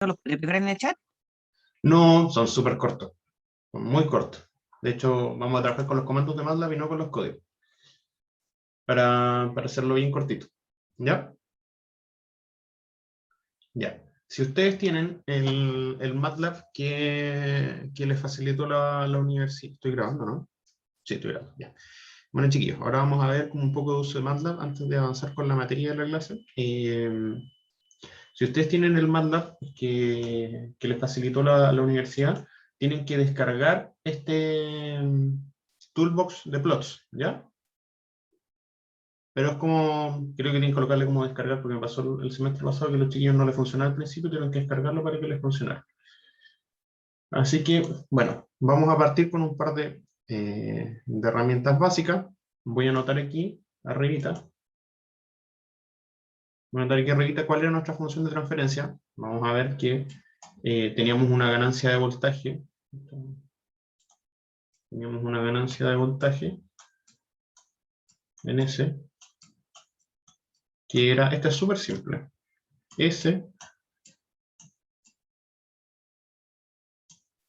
¿Le preparan en el chat? No, son súper cortos, son muy cortos. De hecho, vamos a trabajar con los comandos de MATLAB y no con los códigos, para hacerlo bien cortito. ¿Ya? Ya. Si ustedes tienen el MATLAB que les facilitó la universidad, estoy grabando, ¿no? Sí, estoy grabando, ya. Bueno, chiquillos, ahora vamos a ver como un poco de uso de MATLAB antes de avanzar con la materia de la clase. Si ustedes tienen el MATLAB que les facilitó la universidad, tienen que descargar este toolbox de plots, ¿ya? Pero es como, creo que tienen que colocarle como descargar, porque me pasó el semestre pasado que a los chiquillos no les funcionaba al principio, tienen que descargarlo para que les funcionara. Así que, bueno, vamos a partir con un par de herramientas básicas. Voy a anotar aquí, arribita. Voy a anotar aquí arribita cuál era nuestra función de transferencia. Vamos a ver que teníamos una ganancia de voltaje. Teníamos una ganancia de voltaje en S, que era, esta es súper simple. S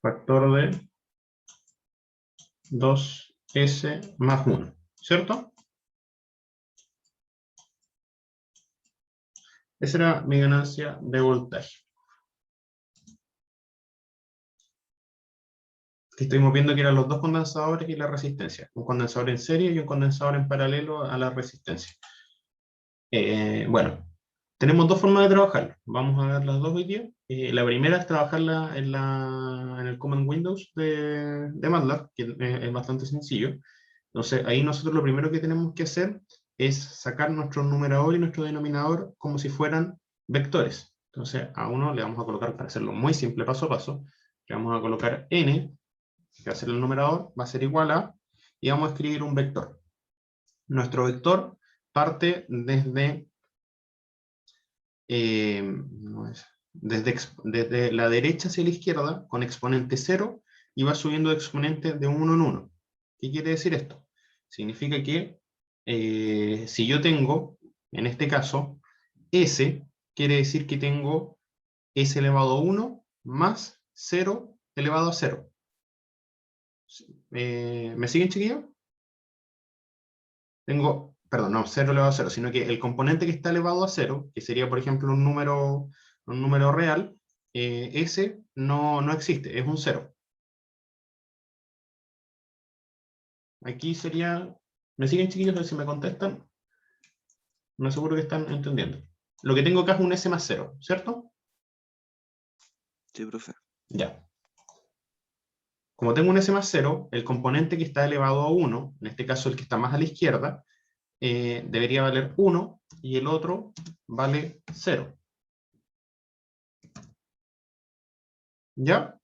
factor de 2S más 1, ¿cierto? Esa era mi ganancia de voltaje. Que estuvimos viendo que eran los dos condensadores y la resistencia. Un condensador en serie y un condensador en paralelo a la resistencia. Bueno, tenemos dos formas de trabajar. Vamos a ver las dos hoy día. La primera es trabajarla en el Command Windows de MATLAB, que es bastante sencillo. Entonces, ahí nosotros lo primero que tenemos que hacer es sacar nuestro numerador y nuestro denominador como si fueran vectores. Entonces, a uno le vamos a colocar, para hacerlo muy simple, paso a paso, le vamos a colocar n, que va a ser el numerador, va a ser igual a, y vamos a escribir un vector. Nuestro vector parte desde la derecha hacia la izquierda, con exponente 0, y va subiendo de exponente de 1 en 1. ¿Qué quiere decir esto? Significa que si yo tengo, en este caso, S, quiere decir que tengo S elevado a 1 más 0 elevado a 0. ¿Me siguen, chiquillos? Tengo, perdón, no, 0 elevado a 0, sino que el componente que está elevado a 0, que sería, por ejemplo, un número real, ese no existe, es un 0. Aquí sería, ¿me siguen, chiquillos? A ver si me contestan. No seguro que están entendiendo. Lo que tengo acá es un S más 0, ¿cierto? Sí, profe. Ya. Como tengo un S más 0, el componente que está elevado a 1, en este caso el que está más a la izquierda, debería valer 1 y el otro vale 0. ¿Ya?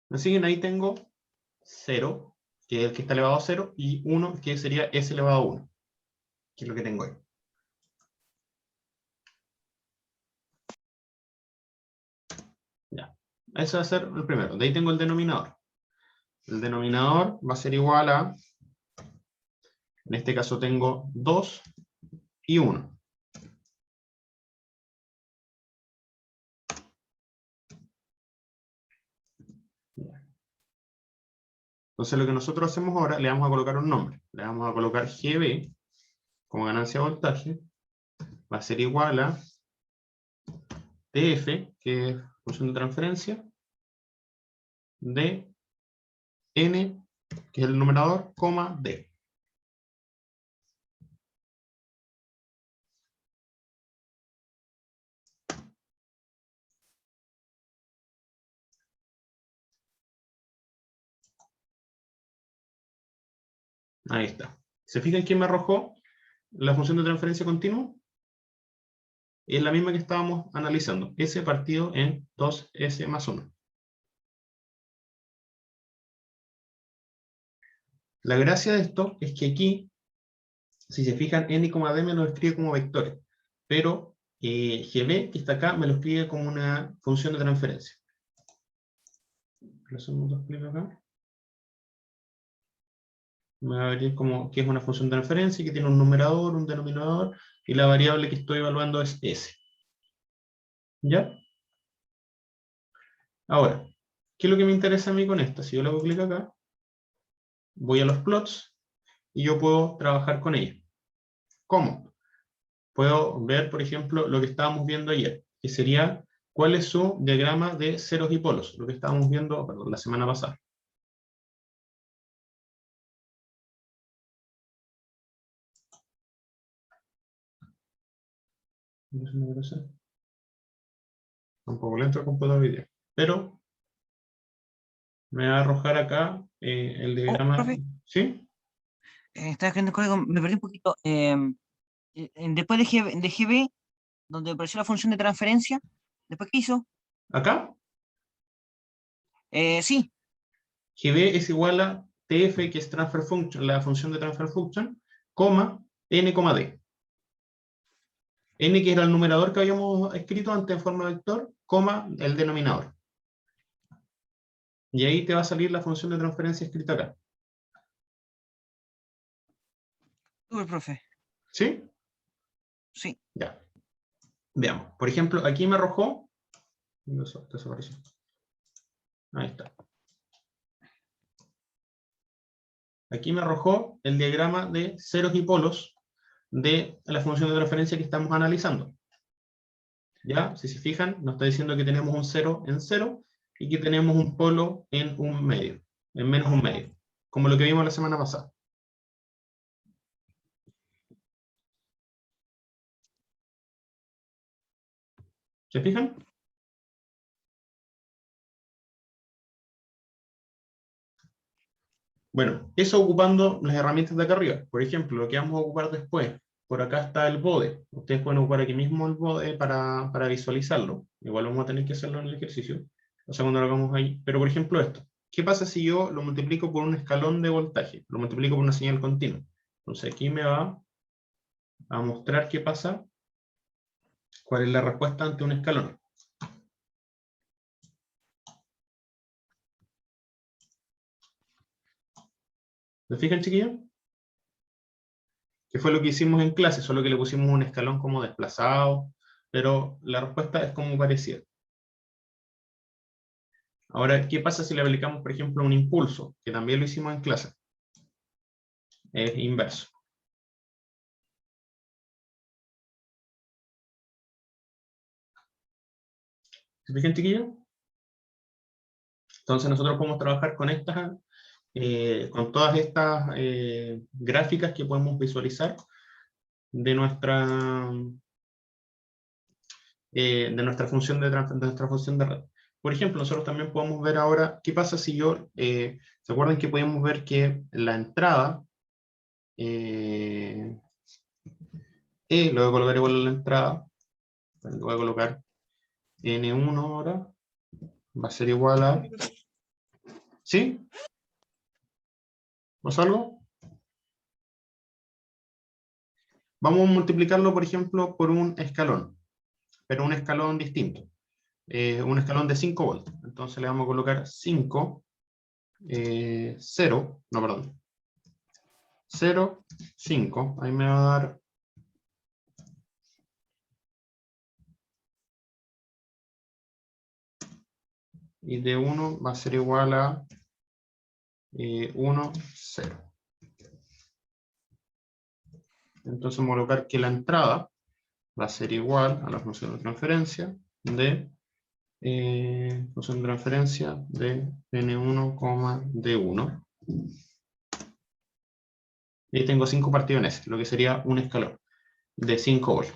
¿Me siguen? Ahí tengo 0, que es el que está elevado a 0, y 1, que sería S elevado a 1, que es lo que tengo ahí. Ya. Ese va a ser el primero. De ahí tengo el denominador. El denominador va a ser igual a, en este caso tengo 2 y 1. Entonces lo que nosotros hacemos ahora, le vamos a colocar un nombre. Le vamos a colocar GB como ganancia de voltaje. Va a ser igual a TF, que es función de transferencia, de N, que es el numerador, coma D. Ahí está. ¿Se fijan quién me arrojó la función de transferencia continua? Es la misma que estábamos analizando. S partido en 2S más 1. La gracia de esto es que aquí, si se fijan, N, D me lo escribe como vectores. Pero GB, que está acá, me lo escribe como una función de transferencia. Lo explico acá. Me va a venir como que es una función de transferencia, que tiene un numerador, un denominador, y la variable que estoy evaluando es S. ¿Ya? Ahora, ¿qué es lo que me interesa a mí con esto? Si yo le hago clic acá, voy a los plots y yo puedo trabajar con ella. ¿Cómo? Puedo ver, por ejemplo, lo que estábamos viendo ayer, que sería cuál es su diagrama de ceros y polos, lo que estábamos viendo, perdón, la semana pasada. Está un poco lento el computador hoy día, pero me va a arrojar acá el Oh, diagrama. profe, ¿Sí? estaba escribiendo el código, me perdí un poquito. Después de GB, donde apareció la función de transferencia, ¿después qué hizo? Acá, Sí, GB es igual a TF, que es transfer function, la función de transfer function, coma, n, d. N, que era el numerador que habíamos escrito antes en forma de vector, coma, el denominador. Y ahí te va a salir la función de transferencia escrita acá. tuve, profe. ¿Sí? Sí. Ya. Veamos. Por ejemplo, aquí me arrojó. Desapareció. Ahí está. Aquí me arrojó el diagrama de ceros y polos de la función de transferencia que estamos analizando. ¿Ya? Si se fijan, nos está diciendo que tenemos un 0 en 0 y que tenemos un polo en un medio, en menos un medio, como lo que vimos la semana pasada. ¿Se fijan? Bueno, eso ocupando las herramientas de acá arriba. Por ejemplo, lo que vamos a ocupar después, por acá está el bode. Ustedes pueden ocupar aquí mismo el bode para visualizarlo. Igual vamos a tener que hacerlo en el ejercicio. O sea, cuando lo hagamos ahí. Pero por ejemplo esto. ¿Qué pasa si yo lo multiplico por un escalón de voltaje? Lo multiplico por una señal continua. Entonces aquí me va a mostrar qué pasa, cuál es la respuesta ante un escalón. ¿Se fijan, chiquillos? Que fue lo que hicimos en clase, solo que le pusimos un escalón como desplazado, pero la respuesta es como parecida. Ahora, ¿qué pasa si le aplicamos, por ejemplo, un impulso? Que también lo hicimos en clase. Es inverso. ¿Se fijan, chiquillos? Entonces nosotros podemos trabajar con estas, con todas estas gráficas que podemos visualizar de nuestra función de red. Por ejemplo, nosotros también podemos ver ahora qué pasa si yo, ¿se acuerdan que podemos ver que la entrada, lo voy a colocar igual a la entrada, lo voy a colocar N1 ahora, va a ser igual a, ¿sí? ¿Pasa algo? Vamos a multiplicarlo, por ejemplo, por un escalón, pero un escalón distinto. Un escalón de 5 volts. Entonces le vamos a colocar 5, 0, no, perdón, 0, 5. Ahí me va a dar y de 1 va a ser igual a 1, 0. Entonces vamos a colocar que la entrada va a ser igual a la función de transferencia de N1, D1. Y tengo 5 partidos en S, lo que sería un escalón de 5 volts.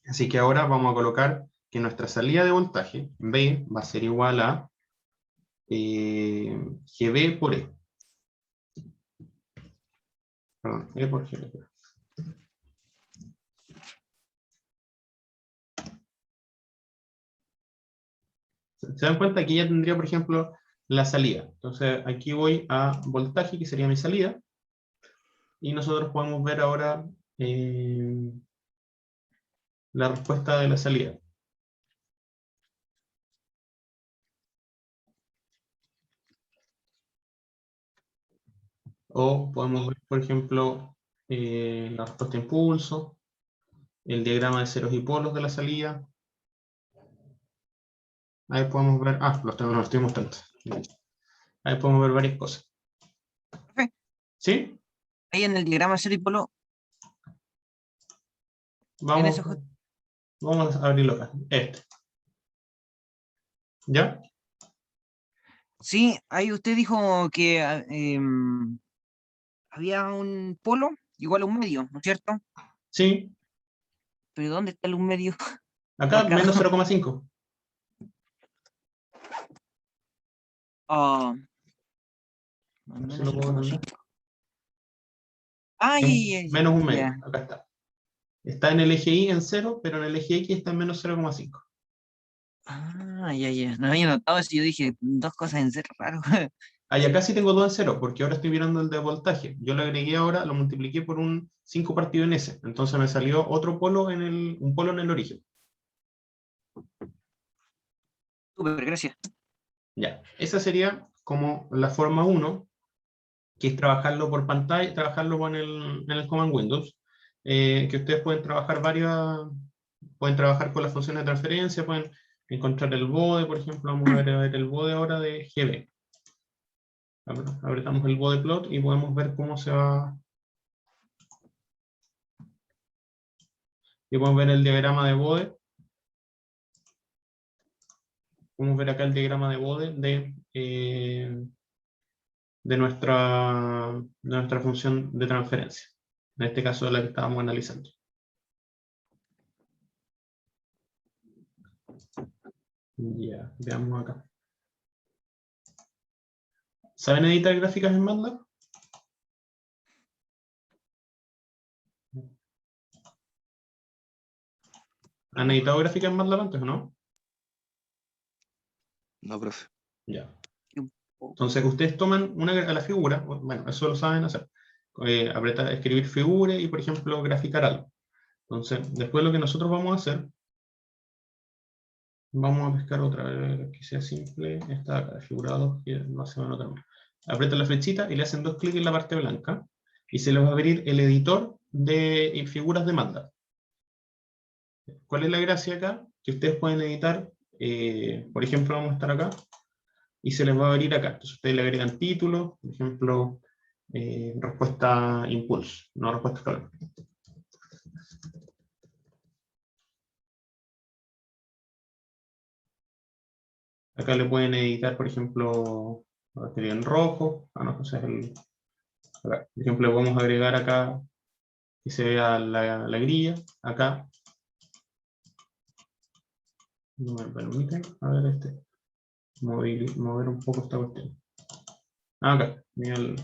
Así que ahora vamos a colocar que nuestra salida de voltaje, B, va a ser igual a GB por E. Perdón, E por GB. ¿Se dan cuenta? Aquí ya tendría, por ejemplo, la salida. Entonces aquí voy a voltaje, que sería mi salida. Y nosotros podemos ver ahora la respuesta de la salida. O podemos ver, por ejemplo, la respuesta de impulso, el diagrama de ceros y polos de la salida. Ahí podemos ver, los estoy mostrando. Ahí podemos ver varias cosas. Profe, ¿Sí? ahí en el diagrama cero y polo, en Vamos, ese vamos a abrirlo acá. ¿Ya? sí, ahí usted dijo que había un polo igual a un medio, ¿no es cierto? Sí. Pero ¿dónde está el un medio Acá, marcado? menos 0,5. Ah, Así menos lo puedo 0,5. poner. Ay, Menos un medio. ya. Acá está. Está en el eje Y en 0, pero en el eje X está en menos 0,5. Ah, ya. No había notado eso. Yo dije, dos cosas en cero, raro. Y acá sí tengo 2 en 0, porque ahora estoy mirando el de voltaje. Yo lo agregué ahora, lo multipliqué por un 5 partido en S. Entonces me salió otro polo un polo en el origen. Súper, gracias. Ya. Esa sería como la forma 1, que es trabajarlo por pantalla, trabajarlo en el Command Windows. Que ustedes pueden trabajar pueden trabajar con las funciones de transferencia, pueden encontrar el bode, por ejemplo. Vamos a ver el bode ahora de GB. Apretamos el bode plot y podemos ver cómo se va. Y podemos ver el diagrama de bode. Podemos ver acá el diagrama de bode de nuestra función de transferencia. En este caso de la que estábamos analizando. Ya, veamos acá. ¿Saben editar gráficas en MATLAB? ¿Han editado gráficas en MATLAB antes o no? No, profe. Ya. Entonces ustedes toman a la figura, bueno, eso lo saben hacer. Apretar, escribir figura y, por ejemplo, graficar algo. Entonces, después lo que nosotros vamos a hacer, vamos a pescar otra vez, que sea simple, esta acá, figura 2, que no se va a notar más. Apretan la flechita y le hacen 2 clics en la parte blanca y se les va a abrir el editor de figuras de MATLAB. ¿Cuál es la gracia acá? Que ustedes pueden editar, por ejemplo, vamos a estar acá, y se les va a abrir acá. Entonces ustedes le agregan título, por ejemplo, respuesta impulso, no respuesta escalar. Acá le pueden editar, por ejemplo, batería en rojo. No, entonces acá. Por ejemplo, le podemos agregar acá que se vea la grilla. Acá. No me permite. A ver, mover un poco esta cuestión. Acá. Mira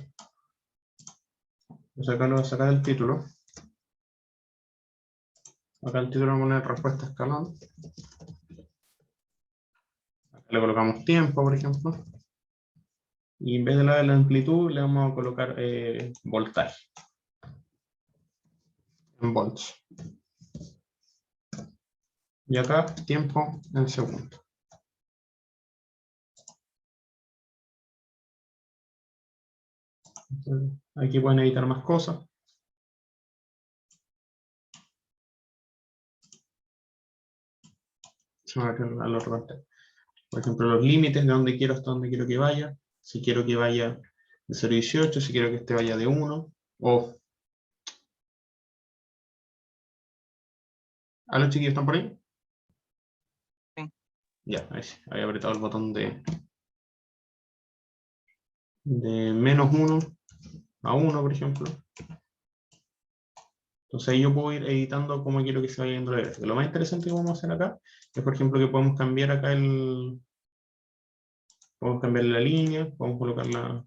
acá lo voy a sacar el título. Acá el título vamos a poner respuesta escalón. Acá le colocamos tiempo, por ejemplo. Y en vez de la amplitud le vamos a colocar voltaje. En volts. Y acá tiempo en segundo. Entonces, aquí pueden editar más cosas. Por ejemplo, los límites de dónde quiero hasta dónde quiero que vaya. Si quiero que vaya de 0,18, si quiero que este vaya de 1. O... ¿A los chiquillos están por ahí? Sí. Ya, ahí sí. Había apretado el botón de menos 1 a 1, por ejemplo. Entonces ahí yo puedo ir editando cómo quiero que se vaya yendo la gráfica. Lo más interesante que vamos a hacer acá es, por ejemplo, que podemos cambiar acá podemos cambiar la línea, podemos colocarla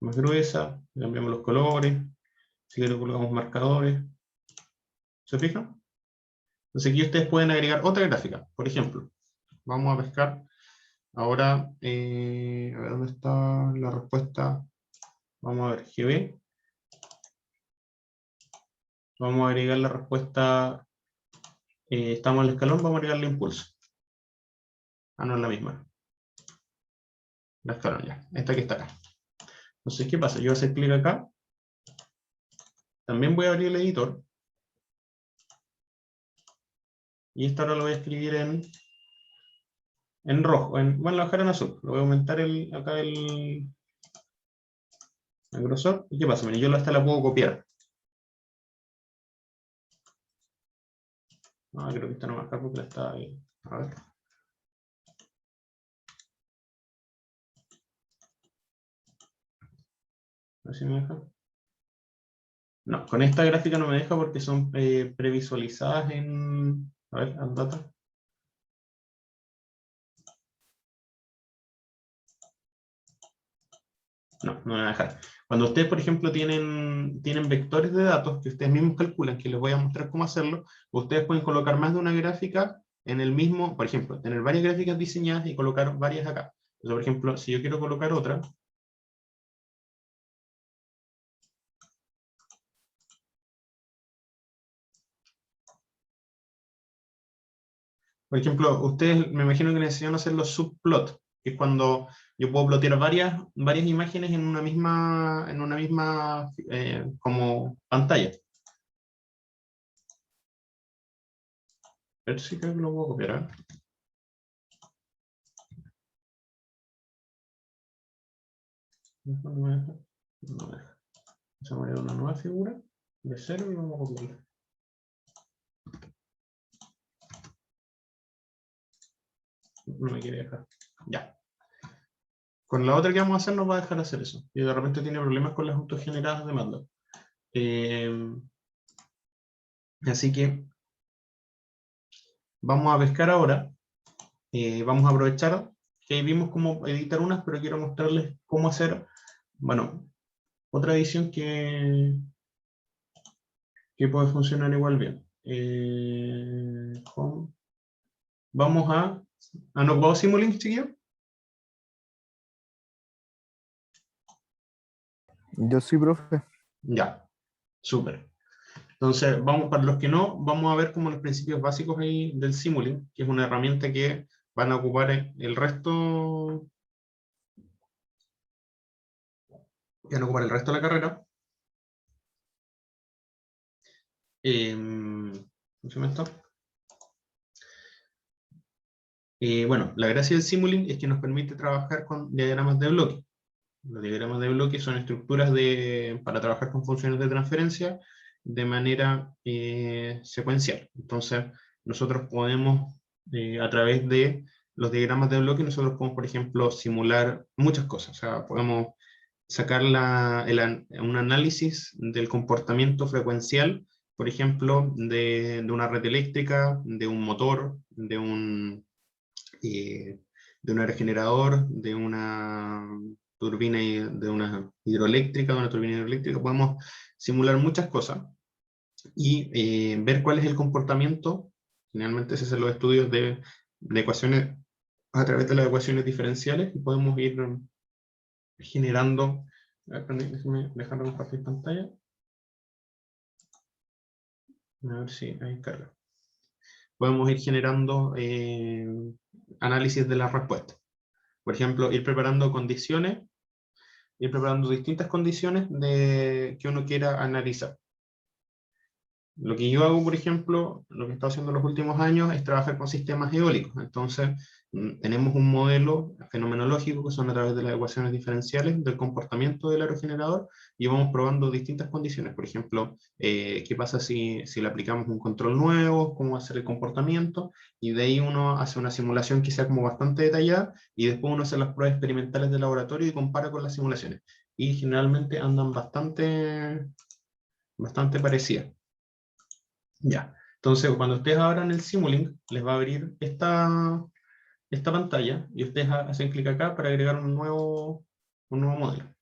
más gruesa, cambiamos los colores, si quiero colocamos marcadores. ¿Se fijan? Entonces aquí ustedes pueden agregar otra gráfica. Por ejemplo, vamos a pescar ahora, a ver dónde está la respuesta. Vamos a ver, GB. Vamos a agregar la respuesta, estamos en el escalón, vamos a agregarle impulso. No es la misma. La escalón ya, esta que está acá. Entonces, ¿qué pasa? Yo voy a hacer clic acá. También voy a abrir el editor. Y esta ahora lo voy a escribir en en rojo, bueno, lo voy a dejar en azul. Lo voy a aumentar acá el grosor. ¿Y qué pasa? Miren, yo esta la puedo copiar. No, creo que esta no va a dejar porque la está ahí. A ver. A ver si me deja. No, con esta gráfica no me deja porque son previsualizadas en... A ver, Add Data. No, no me va a dejar. Cuando ustedes, por ejemplo, tienen vectores de datos que ustedes mismos calculan, que les voy a mostrar cómo hacerlo, ustedes pueden colocar más de una gráfica en el mismo, por ejemplo, tener varias gráficas diseñadas y colocar varias acá. Entonces, por ejemplo, si yo quiero colocar otra, por ejemplo, ustedes me imagino que necesitan hacer los subplots, que es cuando yo puedo plotear varias imágenes en una misma como pantalla. A ver si creo que lo puedo copiar, ¿eh? No me deja. No me deja. Vamos a poner una nueva figura de 0 y vamos a copiarla. No me quiere dejar. Ya. Con la otra que vamos a hacer nos va a dejar hacer eso. Y de repente tiene problemas con las autogeneradas de MATLAB. Así que vamos a pescar ahora. Vamos a aprovechar que ahí vimos cómo editar unas, pero quiero mostrarles cómo hacer, bueno, otra edición que puede funcionar igual bien. Vamos a... ¿no puedo Simulink, chiquillos? Yo sí, profe. Ya, súper. Entonces, para los que no, vamos a ver como los principios básicos ahí del Simulink, que es una herramienta que van a ocupar el resto de la carrera. ¿Cómo se llama esto? Bueno, la gracia del Simulink es que nos permite trabajar con diagramas de bloque. Los diagramas de bloque son estructuras para trabajar con funciones de transferencia de manera secuencial. Entonces, nosotros podemos, a través de los diagramas de bloque, nosotros podemos, por ejemplo, simular muchas cosas. O sea, podemos sacar un análisis del comportamiento frecuencial, por ejemplo, de una red eléctrica, de un motor, de un aerogenerador, de una turbina, de una hidroeléctrica, de una turbina hidroeléctrica. Podemos simular muchas cosas y ver cuál es el comportamiento. Generalmente se hacen los estudios de ecuaciones a través de las ecuaciones diferenciales y podemos ir generando... Déjame dejar de compartir pantalla. A ver si hay carga. Podemos ir generando análisis de las respuestas. Por ejemplo, ir preparando distintas condiciones que uno quiera analizar. Lo que yo hago, por ejemplo, lo que he estado haciendo en los últimos años es trabajar con sistemas eólicos. Entonces, tenemos un modelo fenomenológico que son a través de las ecuaciones diferenciales del comportamiento del aerogenerador y vamos probando distintas condiciones. Por ejemplo, qué pasa si le aplicamos un control nuevo, cómo va a ser el comportamiento, y de ahí uno hace una simulación que sea como bastante detallada y después uno hace las pruebas experimentales de laboratorio y compara con las simulaciones. Y generalmente andan bastante parecidas. Ya, entonces cuando ustedes abran el Simulink, les va a abrir esta pantalla y ustedes hacen clic acá para agregar un nuevo modelo.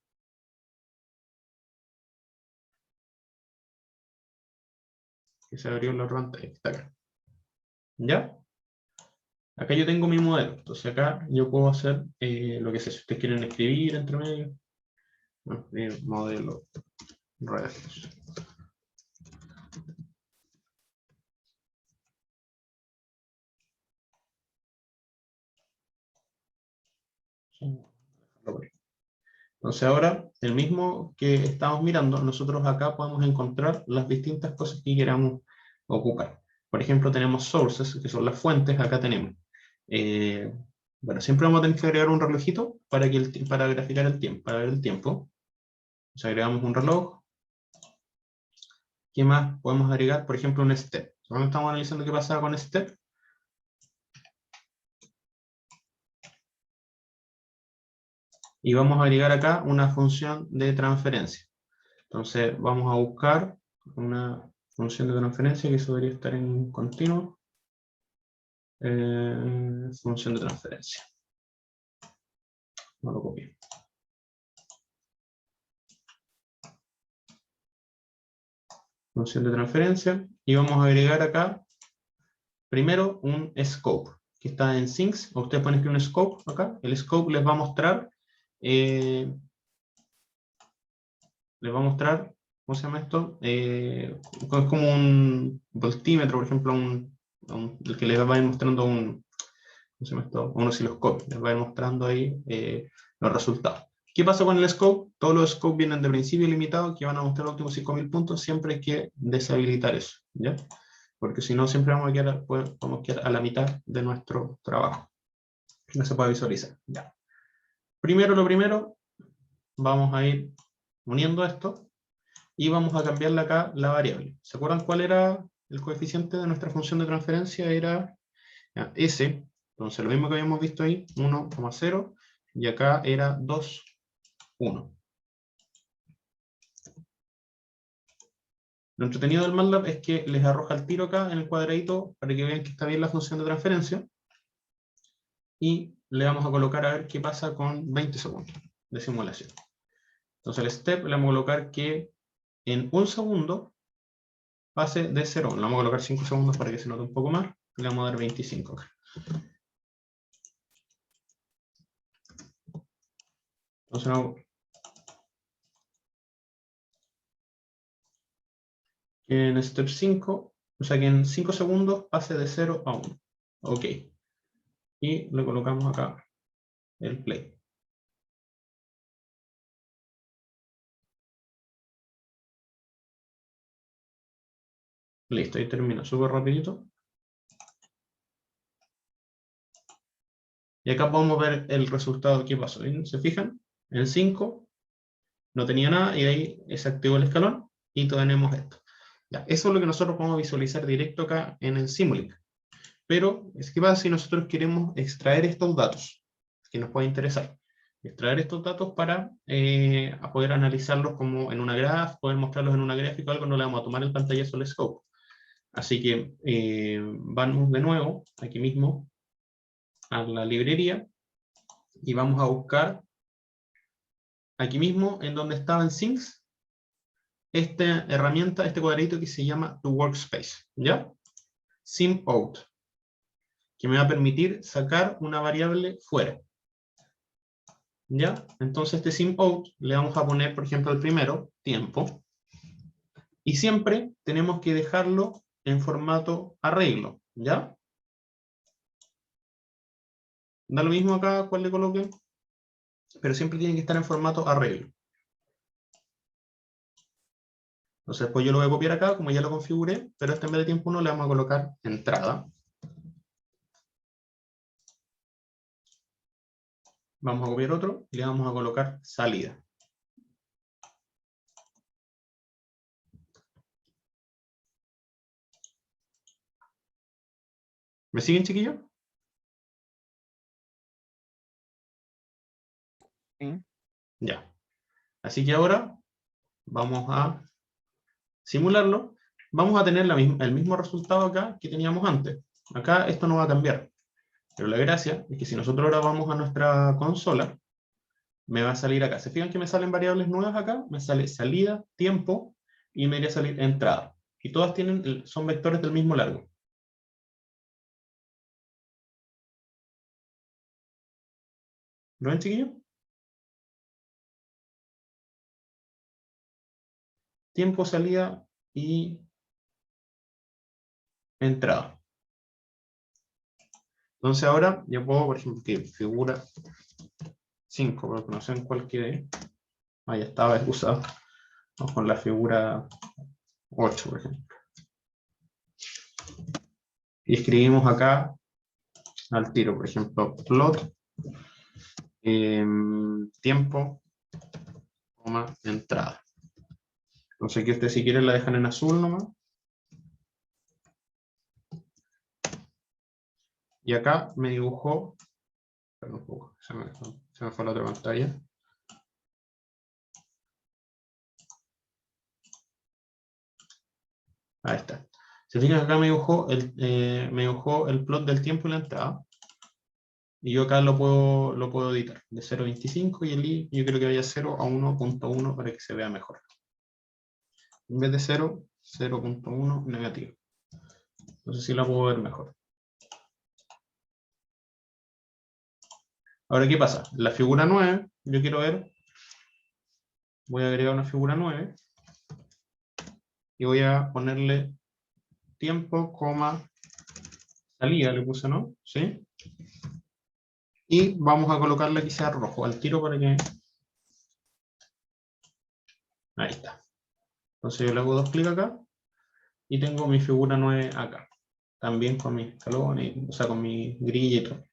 Que se abrió en la otra pantalla, que está acá. ¿Ya? Acá yo tengo mi modelo, entonces acá yo puedo hacer lo que sea. Si ustedes quieren escribir entre medio, modelo radios. Entonces ahora, el mismo que estamos mirando, nosotros acá podemos encontrar las distintas cosas que queramos ocupar. Por ejemplo, tenemos sources, que son las fuentes, acá tenemos Bueno, siempre vamos a tener que agregar un relojito para graficar el tiempo, para ver el tiempo. Entonces agregamos un reloj. ¿Qué más podemos agregar? Por ejemplo, un step. Ahora estamos analizando qué pasaba con step. Y vamos a agregar acá una función de transferencia. Entonces vamos a buscar una función de transferencia que eso debería estar en continuo. Función de transferencia. No lo copié. Función de transferencia. Y vamos a agregar acá primero un scope que está en Sinks. Ustedes pueden escribir un scope acá. El scope les va a mostrar ¿cómo se llama esto? Es como un voltímetro, por ejemplo, el que les va a ir mostrando ¿cómo se llama esto? Un osciloscopio, les va a ir mostrando ahí los resultados. ¿Qué pasa con el scope? Todos los scopes vienen de principio ilimitado, que van a mostrar los últimos 5.000 puntos, siempre hay que deshabilitar eso, ¿ya? Porque si no, siempre vamos a quedar a la mitad de nuestro trabajo. No se puede visualizar, ya. Lo primero, vamos a ir uniendo esto, y vamos a cambiarle acá la variable. ¿Se acuerdan cuál era el coeficiente de nuestra función de transferencia? Era S, entonces lo mismo que habíamos visto ahí, 1,0, y acá era 2, 1. Lo entretenido del MATLAB es que les arroja el tiro acá en el cuadradito para que vean que está bien la función de transferencia, y le vamos a colocar a ver qué pasa con 20 segundos de simulación. Entonces el step le vamos a colocar que en un segundo pase de 0. Le vamos a colocar 5 segundos para que se note un poco más. Le vamos a dar 25 acá. Entonces, en step 5, o sea que en 5 segundos pase de 0 a 1. Ok. Y le colocamos acá el play. Listo, ahí termina súper rapidito. Y acá podemos ver el resultado que pasó. ¿Se fijan? En 5 no tenía nada y ahí se activó el escalón y tenemos esto. Ya, eso es lo que nosotros podemos visualizar directo acá en el Simulink. Pero, ¿qué pasa si nosotros queremos extraer estos datos? Que nos puede interesar. Extraer estos datos para poder analizarlos como en una graph, poder mostrarlos en una gráfica o algo, no le vamos a tomar el pantallazo al scope. Así que vamos de nuevo, aquí mismo, a la librería, y vamos a buscar, aquí mismo, en donde estaba en Sinks, esta herramienta, este cuadradito que se llama To Workspace, ¿ya? SimOut, que me va a permitir sacar una variable fuera. ¿Ya? Entonces este SimOut le vamos a poner, por ejemplo, el primero, tiempo, y siempre tenemos que dejarlo en formato arreglo, ¿ya? Da lo mismo acá cuál le coloque, pero siempre tiene que estar en formato arreglo. Entonces pues yo lo voy a copiar acá, como ya lo configuré, pero en vez de tiempo 1 le vamos a colocar entrada. Vamos a copiar otro y le vamos a colocar salida. ¿Me siguen, chiquillos? Sí. Ya. Así que ahora vamos a simularlo. Vamos a tener el mismo resultado acá que teníamos antes. Acá esto no va a cambiar. Pero la gracia es que si nosotros ahora vamos a nuestra consola, me va a salir acá. ¿Se fijan que me salen variables nuevas acá? Me sale salida, tiempo, y me iría a salir entrada. Y todas son vectores del mismo largo. ¿Lo ven, chiquillos? Tiempo, salida y entrada. Entonces ahora yo puedo, por ejemplo, que figura 5, porque no sé en cuál quede. Ah, ya estaba usado. Vamos con la figura 8, por ejemplo. Y escribimos acá al tiro, por ejemplo, plot, tiempo, coma, entrada. Entonces aquí ustedes si quieren la dejan en azul nomás. Y acá me dibujó, perdón un poco, se me fue la otra pantalla. Ahí está. Se fijan que acá me dibujó el plot del tiempo y la entrada. Y yo acá lo puedo editar de 0.25 y el i yo creo que vaya 0 a 1.1 para que se vea mejor. En vez de 0, 0.1 negativo. Entonces sí la puedo ver mejor. Ahora, ¿qué pasa? La figura 9, yo quiero ver, voy a agregar una figura 9 y voy a ponerle tiempo, coma, salida, le puse, ¿no? ¿Sí? Y vamos a colocarle que sea rojo al tiro para que... Ahí está. Entonces yo le hago dos clics acá y tengo mi figura 9 acá. También con mis escalones, o sea, con mi grilla y todo.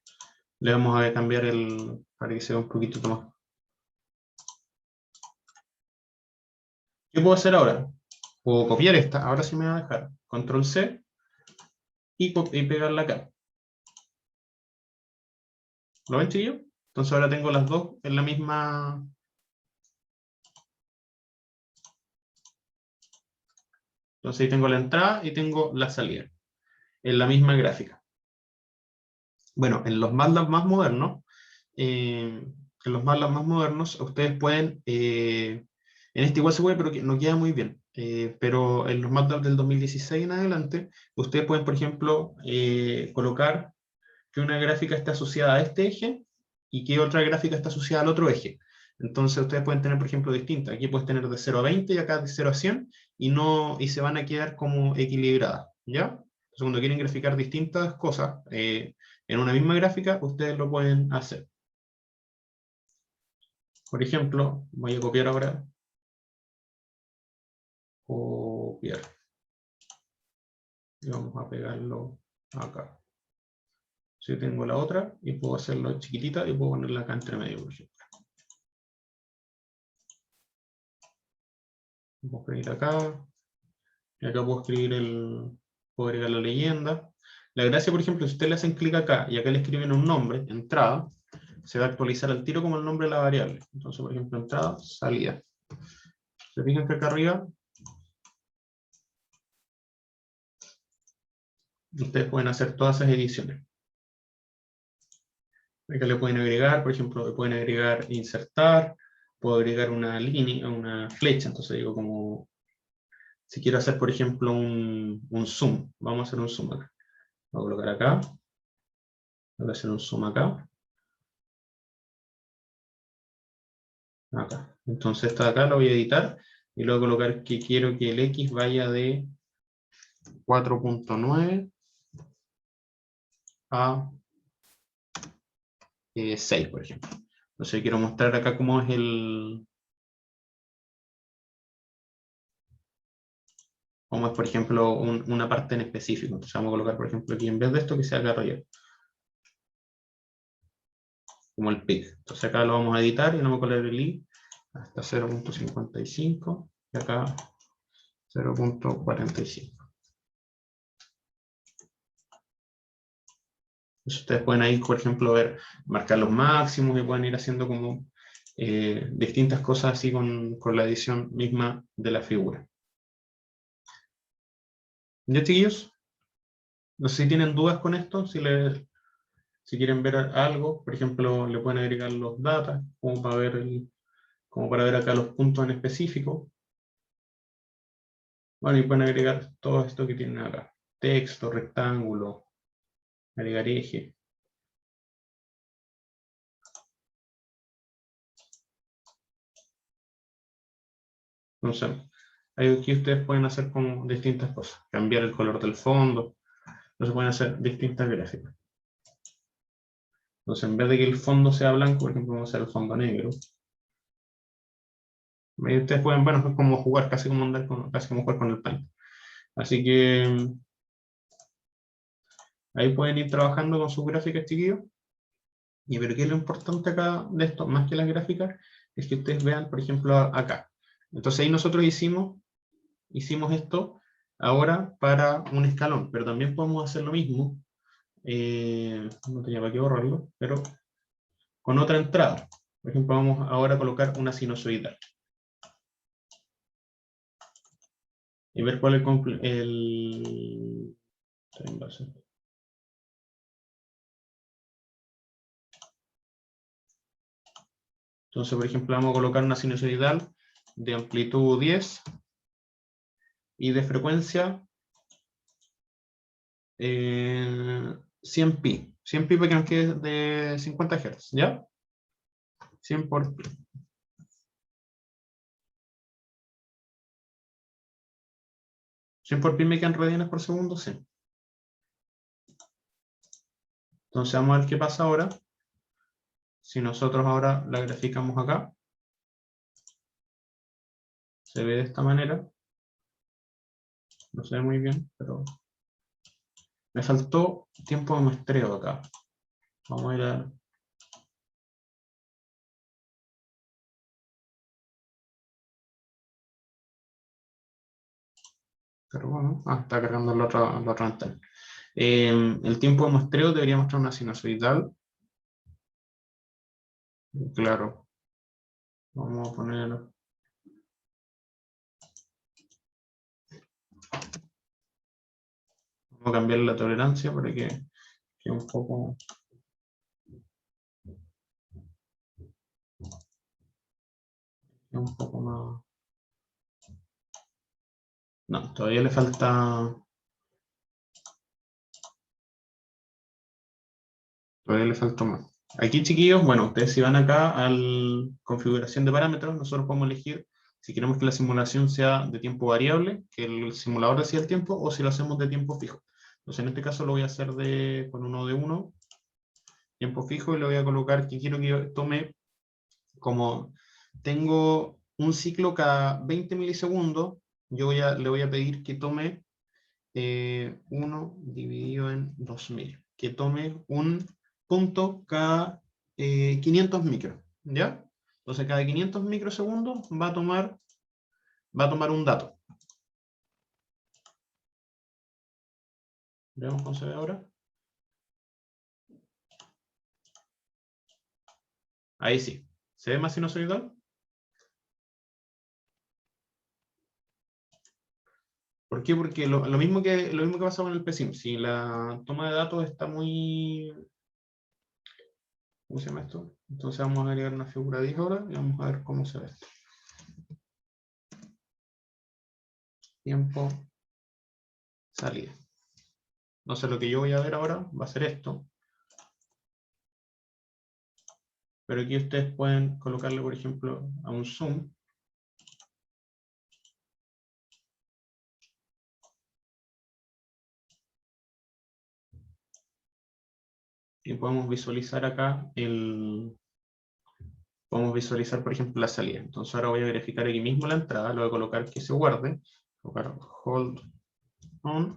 Le vamos a cambiar para que sea un poquito más. ¿Qué puedo hacer ahora? Puedo copiar esta, ahora sí me va a dejar. Control C y pegarla acá. ¿Lo ven, chiquillos? Entonces ahora tengo las dos en la misma... Entonces ahí tengo la entrada y tengo la salida. En la misma gráfica. Bueno, en los MATLAB más modernos, ustedes pueden, en este igual se puede, pero que no queda muy bien. Pero en los MATLAB del 2016 en adelante, ustedes pueden, por ejemplo, colocar que una gráfica está asociada a este eje y que otra gráfica está asociada al otro eje. Entonces ustedes pueden tener, por ejemplo, distintas. Aquí puedes tener de 0 a 20 y acá de 0 a 100 y se van a quedar como equilibradas, ¿ya? Entonces cuando quieren graficar distintas cosas en una misma gráfica, ustedes lo pueden hacer. Por ejemplo, voy a copiar ahora. Copiar. Y vamos a pegarlo acá. Si yo tengo la otra y puedo hacerlo chiquitita y puedo ponerla acá entre medio, por ejemplo. Vamos a escribir acá. Y acá puedo escribir puedo agregar la leyenda. La gracia, por ejemplo, si ustedes le hacen clic acá y acá le escriben un nombre, entrada, se va a actualizar al tiro como el nombre de la variable. Entonces, por ejemplo, entrada, salida. Se fijan que acá arriba ustedes pueden hacer todas esas ediciones. Acá le pueden agregar, por ejemplo, le pueden agregar insertar, puedo agregar una línea, una flecha, entonces digo como, si quiero hacer, por ejemplo, un zoom, vamos a hacer un zoom acá. Voy a colocar acá, voy a hacer un zoom acá. Acá. Entonces esta de acá la voy a editar y le voy a colocar que quiero que el X vaya de 4.9 a 6, por ejemplo. Entonces quiero mostrar acá cómo es cómo es, por ejemplo, una parte en específico. Entonces vamos a colocar, por ejemplo, aquí en vez de esto que sea acá arriba. Como el pic. Entonces acá lo vamos a editar y vamos a colocar el i hasta 0.55 y acá 0.45. Ustedes pueden ahí, por ejemplo, marcar los máximos y pueden ir haciendo como distintas cosas así con la edición misma de la figura. ¿Ya, chiquillos? No sé si tienen dudas con esto, si quieren ver algo, por ejemplo, le pueden agregar los datas, como para ver acá los puntos en específico. Bueno, y pueden agregar todo esto que tienen acá. Texto, rectángulo, agregar eje. Entonces, aquí ustedes pueden hacer como distintas cosas. Cambiar el color del fondo. Entonces pueden hacer distintas gráficas. Entonces, en vez de que el fondo sea blanco, por ejemplo, vamos a hacer el fondo negro. Y ustedes pueden, bueno, es como jugar, casi como jugar con el Paint. Así que Ahí pueden ir trabajando con sus gráficas, chiquillos. Y pero ¿qué es lo importante acá de esto? Más que las gráficas, es que ustedes vean, por ejemplo, acá. Entonces ahí nosotros hicimos esto ahora para un escalón, pero también podemos hacer lo mismo. No tenía para qué borrarlo, pero con otra entrada. Por ejemplo, vamos ahora a colocar una sinusoidal. Y ver cuál es el... Entonces, por ejemplo, vamos a colocar una sinusoidal de amplitud 10 y de frecuencia 100 pi. 100 pi para que nos quede de 50 Hz, ¿ya? 100 por pi. ¿100 por pi me quedan radianes por segundo? Sí. Entonces vamos a ver qué pasa ahora. Si nosotros ahora la graficamos acá, se ve de esta manera. No se ve muy bien, pero me faltó tiempo de muestreo acá. Vamos a ir a... Cargó, ¿no? Está cargando la otra ventana. El tiempo de muestreo debería mostrar una sinusoidal. Claro. Vamos a poner... Vamos a cambiar la tolerancia para que quede un poco... un poco más... No, todavía le falta... Todavía le falta más. Aquí, chiquillos, bueno, ustedes si van acá a configuración de parámetros, nosotros podemos elegir si queremos que la simulación sea de tiempo variable, que el simulador decida el tiempo, o si lo hacemos de tiempo fijo. Entonces, en este caso lo voy a hacer con uno de uno, tiempo fijo, y le voy a colocar que quiero que yo tome, como tengo un ciclo cada 20 milisegundos, yo le voy a pedir que tome 1 dividido en 2000, que tome un punto cada 500 micros, ¿ya? Entonces cada 500 microsegundos va a tomar un dato. Veamos cómo se ve ahora. Ahí sí. ¿Se ve más sinusoidal? ¿Por qué? Porque lo mismo que pasa con el PSIM. Si la toma de datos está muy... ¿Cómo se llama esto? Entonces vamos a agregar una figura 10 ahora y vamos a ver cómo se ve esto. Tiempo, salida. Entonces lo que yo voy a ver ahora va a ser esto. Pero aquí ustedes pueden colocarle, por ejemplo, a un zoom. Y podemos visualizar acá podemos visualizar, por ejemplo, la salida. Entonces ahora voy a verificar aquí mismo la entrada, lo voy a colocar que se guarde. Colocar hold on.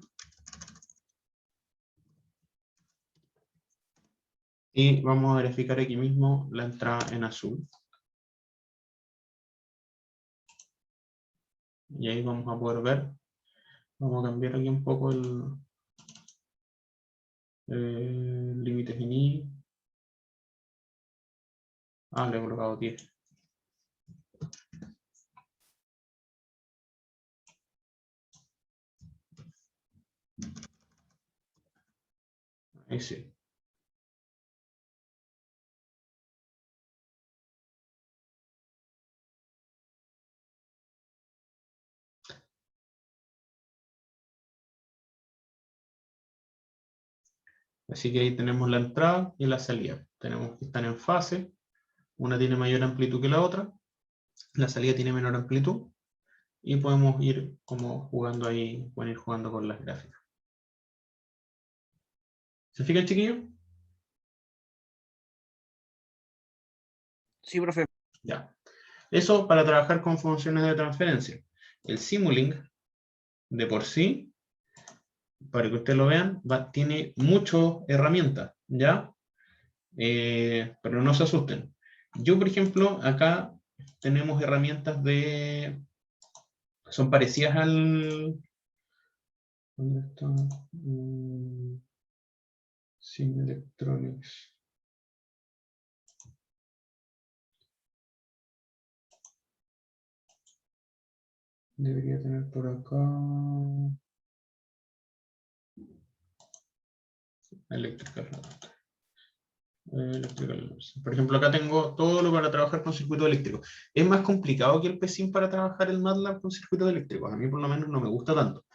Y vamos a verificar aquí mismo la entrada en azul. Y ahí vamos a poder ver. Vamos a cambiar aquí un poco el límites ini. Le he colocado 10. Ahí sí. Así que ahí tenemos la entrada y la salida. Tenemos que están en fase. Una tiene mayor amplitud que la otra. La salida tiene menor amplitud. Y podemos ir como jugando ahí, pueden ir jugando con las gráficas. ¿Se fijan, chiquillos? Sí, profe. Ya. Eso para trabajar con funciones de transferencia. El Simulink, de por sí, para que ustedes lo vean, tiene muchas herramientas, ¿ya? Pero no se asusten. Yo, por ejemplo, acá tenemos herramientas son parecidas al... ¿Dónde está? Sim Electronics. Debería tener por acá... Electrical. Por ejemplo, acá tengo todo lo para trabajar con circuitos eléctricos. Es más complicado que el PSIM para trabajar el MATLAB con circuitos eléctricos. A mí por lo menos no me gusta tanto.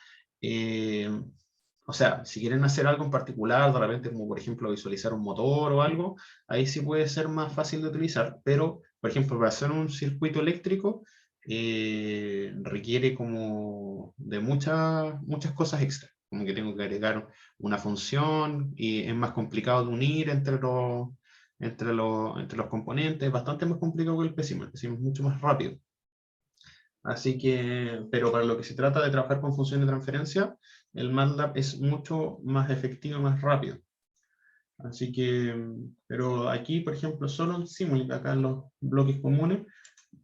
O sea, si quieren hacer algo en particular, de repente como por ejemplo visualizar un motor o algo, ahí sí puede ser más fácil de utilizar, pero por ejemplo para hacer un circuito eléctrico requiere como de muchas cosas extra, como que tengo que agregar una función y es más complicado de unir entre los componentes, es bastante más complicado que el PSIM es mucho más rápido. Así que, pero para lo que se trata de trabajar con funciones de transferencia, el MATLAB es mucho más efectivo y más rápido. Así que, pero aquí, por ejemplo, solo en Simulink, acá en los bloques comunes,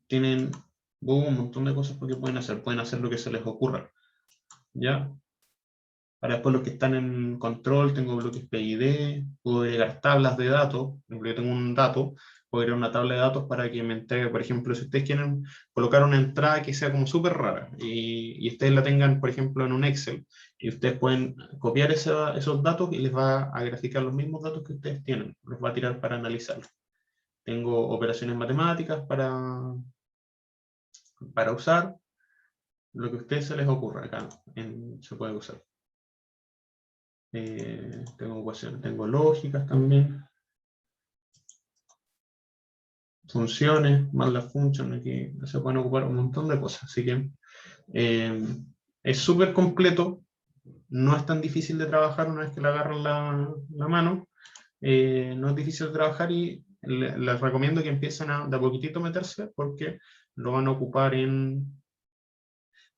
tienen un montón de cosas que pueden hacer lo que se les ocurra. ¿Ya? Para después los que están en control, tengo bloques PID, puedo agregar tablas de datos, por ejemplo, yo tengo un dato, puedo agregar una tabla de datos para que me entregue, por ejemplo, si ustedes quieren colocar una entrada que sea como súper rara y ustedes la tengan, por ejemplo, en un Excel, y ustedes pueden copiar esos datos y les va a graficar los mismos datos que ustedes tienen, los va a tirar para analizarlos. Tengo operaciones matemáticas para usar, lo que a ustedes se les ocurra acá se puede usar. Tengo ecuaciones, tengo lógicas también, funciones, más las funciones, aquí se pueden ocupar un montón de cosas, así que es súper completo, no es tan difícil de trabajar una vez que le agarran la mano, no es difícil de trabajar y les recomiendo que empiecen de a poquitito meterse porque lo van a ocupar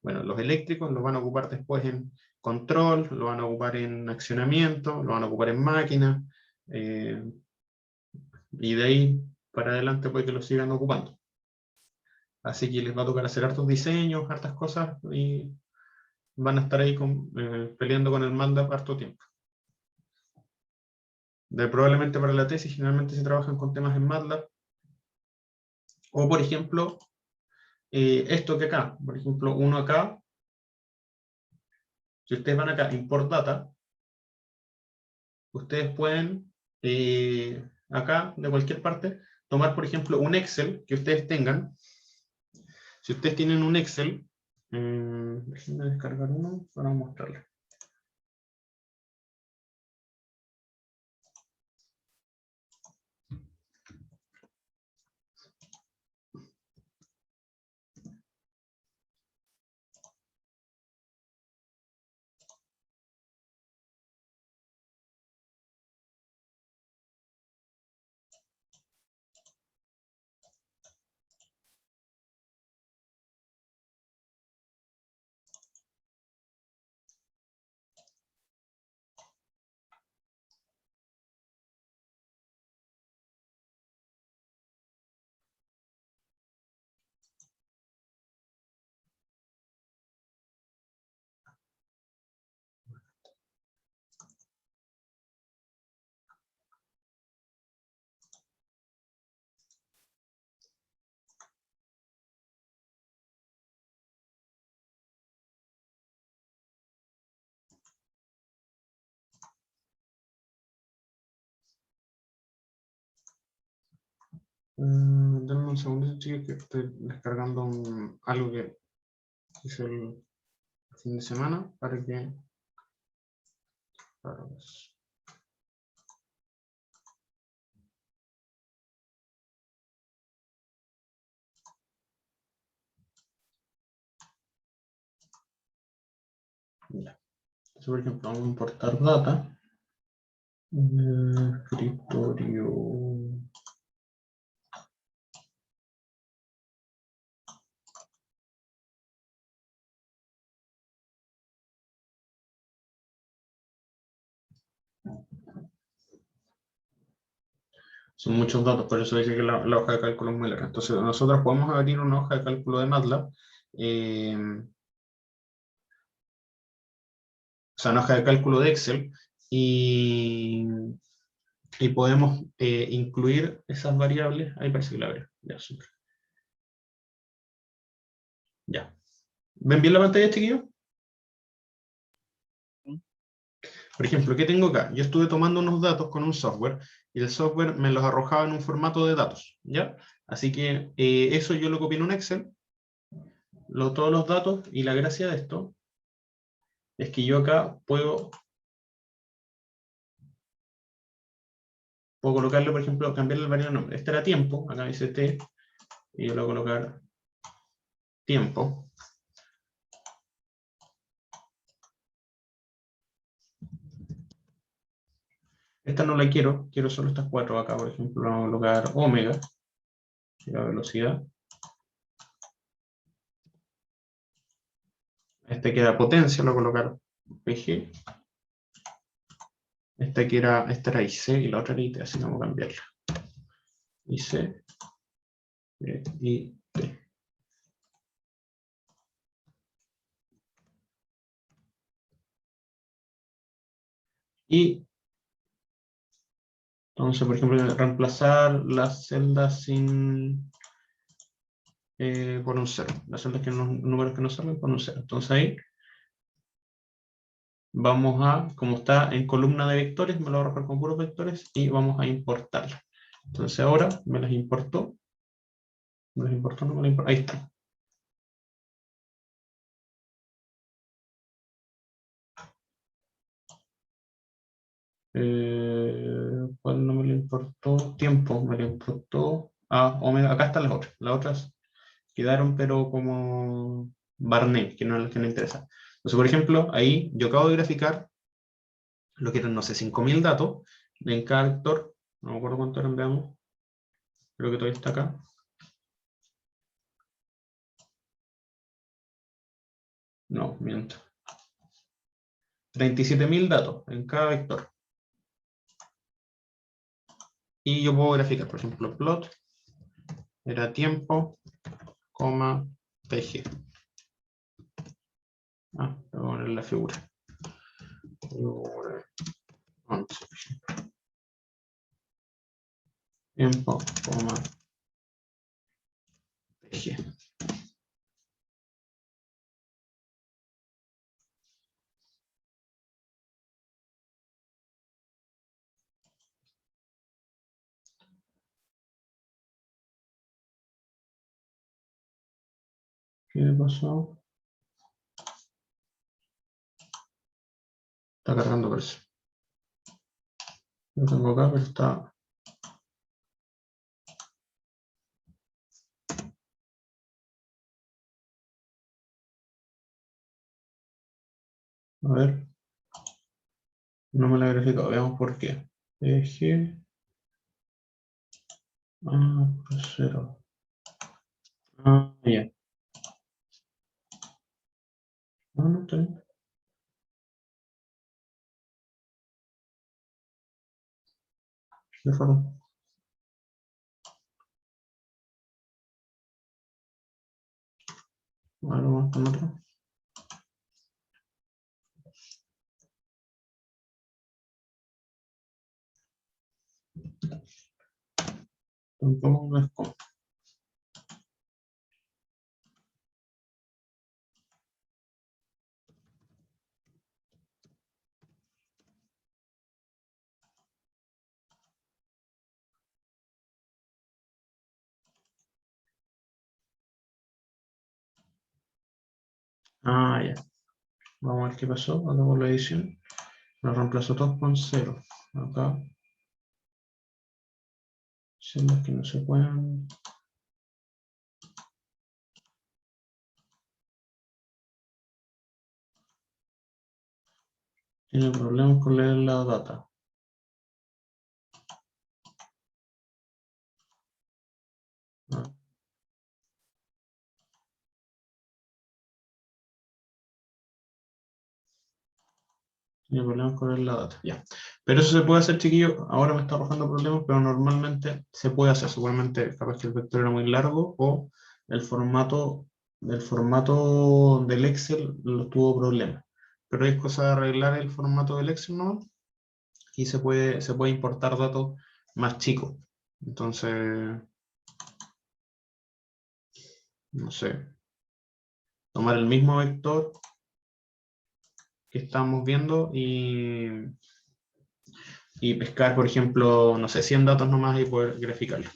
bueno, los eléctricos lo van a ocupar después en control, lo van a ocupar en accionamiento, lo van a ocupar en máquina, y de ahí para adelante puede que lo sigan ocupando. Así que les va a tocar hacer hartos diseños, hartas cosas, y van a estar ahí peleando con el MATLAB harto tiempo. Probablemente para la tesis generalmente se trabajan con temas en MATLAB, o por ejemplo, esto que acá, por ejemplo, uno acá, si ustedes van acá, import data, ustedes pueden, acá, de cualquier parte, tomar, por ejemplo, un Excel que ustedes tengan. Si ustedes tienen un Excel, déjenme descargar uno para mostrarles. Denme un segundo, chicos, que estoy descargando algo que hice el fin de semana para que... Ya. Entonces, por ejemplo, vamos a importar data. Escritorio. Son muchos datos, por eso dije que la hoja de cálculo es muy larga. Entonces, nosotros podemos abrir una hoja de cálculo de MATLAB, o sea, una hoja de cálculo de Excel, y podemos incluir esas variables. Ahí parece que la veo. Ya, súper. Ya. ¿Ven bien la pantalla, chiquillos? Por ejemplo, ¿qué tengo acá? Yo estuve tomando unos datos con un software y el software me los arrojaba en un formato de datos, ¿ya? Así que eso yo lo copié en un Excel, todos los datos, y la gracia de esto es que yo acá puedo colocarle, por ejemplo, cambiarle el variable de nombre. Este era tiempo, acá dice T, y yo le voy a colocar tiempo. Esta no la quiero solo estas cuatro acá, por ejemplo, vamos a colocar omega, que es la velocidad. Este queda potencia, lo voy a colocar PG. Esta era IC y la otra era IT, así que vamos a cambiarla. IC y T. Y entonces, por ejemplo, reemplazar las celdas por un 0. Las celdas números que no salen por un 0. Entonces ahí vamos a, como está en columna de vectores, me lo voy a arrojar con puros vectores y vamos a importarla. Entonces ahora me las importó. ¿Me las importó? No me las importó. Ahí está. ¿Cuál no me lo importó? Tiempo, me lo importó. Ah, omega, acá están las otras. Las otras quedaron, pero como Barnett, que no es las que nos interesa. Entonces, por ejemplo, ahí yo acabo de graficar lo que eran, no sé, 5000 datos en cada vector. No me acuerdo cuánto eran, veamos. Creo que todavía está acá. No, miento. 37.000 datos en cada vector. Y yo puedo graficar, por ejemplo, plot era tiempo, coma, PG. Ah, voy a poner la figura. Tiempo, coma, PG. ¿Qué pasó? Está cargando por eso. Lo tengo acá, pero está... A ver. No me la he graficado. Veamos por qué. Eje. Ah, por 0. Ah, ya. No, no está bien. ¿Qué forma? A ver, vamos con otro. Tampoco me es como. Ah, ya. Vamos a ver qué pasó. Hagamos la edición. Lo reemplazo todos con 0. Acá. Celdas que no se puedan. Tiene problemas con leer la data. Ah, Tiene problemas con la data, ya. Pero eso se puede hacer, chiquillo. Ahora me está arrojando problemas, pero normalmente se puede hacer. Seguramente, capaz que el vector era muy largo o el formato del Excel lo tuvo problemas. Pero es cosa de arreglar el formato del Excel, ¿no? Y se puede importar datos más chicos. Entonces, no sé, tomar el mismo vector que estamos viendo y pescar, por ejemplo, no sé, 100 datos nomás y poder graficarlo.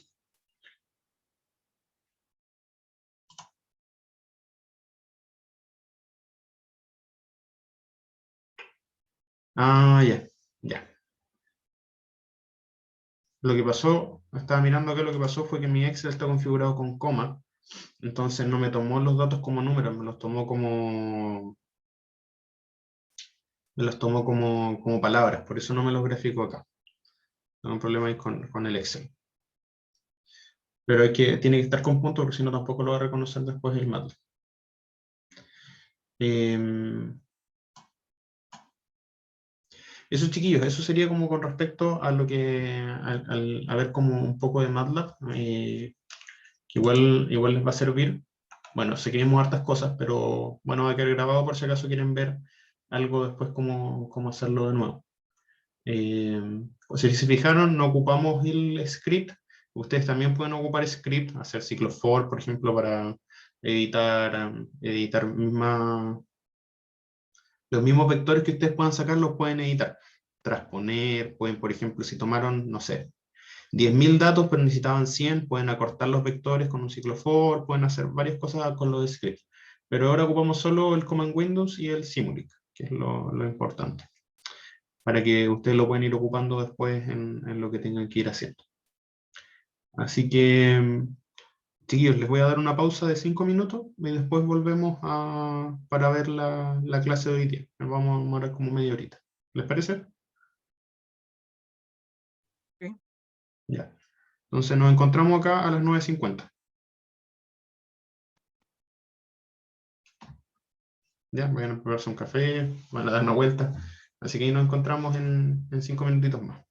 Ah, ya, ya. Lo que pasó, estaba mirando que lo que pasó fue que mi Excel está configurado con coma, entonces no me tomó los datos como números, me los tomó como palabras, por eso no me los grafico acá. Tengo un problema ahí con el Excel. Pero tiene que estar con punto porque si no tampoco lo va a reconocer después el MATLAB. Eso, chiquillos, eso sería como con respecto a lo que, a ver como un poco de MATLAB, que igual les va a servir. Bueno, sé que vimos hartas cosas, pero bueno, va a quedar grabado por si acaso quieren ver algo después cómo hacerlo de nuevo. Si se fijaron, no ocupamos el script. Ustedes también pueden ocupar script, hacer ciclo for, por ejemplo, para editar los mismos vectores que ustedes puedan sacar, los pueden editar. Transponer, pueden, por ejemplo, si tomaron, no sé, 10.000 datos, pero necesitaban 100, pueden acortar los vectores con un ciclo for, pueden hacer varias cosas con los scripts. Pero ahora ocupamos solo el Command Windows y el Simulink, que es lo importante, para que ustedes lo puedan ir ocupando después en lo que tengan que ir haciendo. Así que, chiquillos, les voy a dar una pausa de 5 minutos y después volvemos para ver la clase de hoy día. Nos vamos a demorar como media horita. ¿Les parece? Sí. Ya. Entonces nos encontramos acá a las 9:50. Ya, vayan a prepararse un café, van a dar una vuelta. Así que ahí nos encontramos en 5 minutitos más.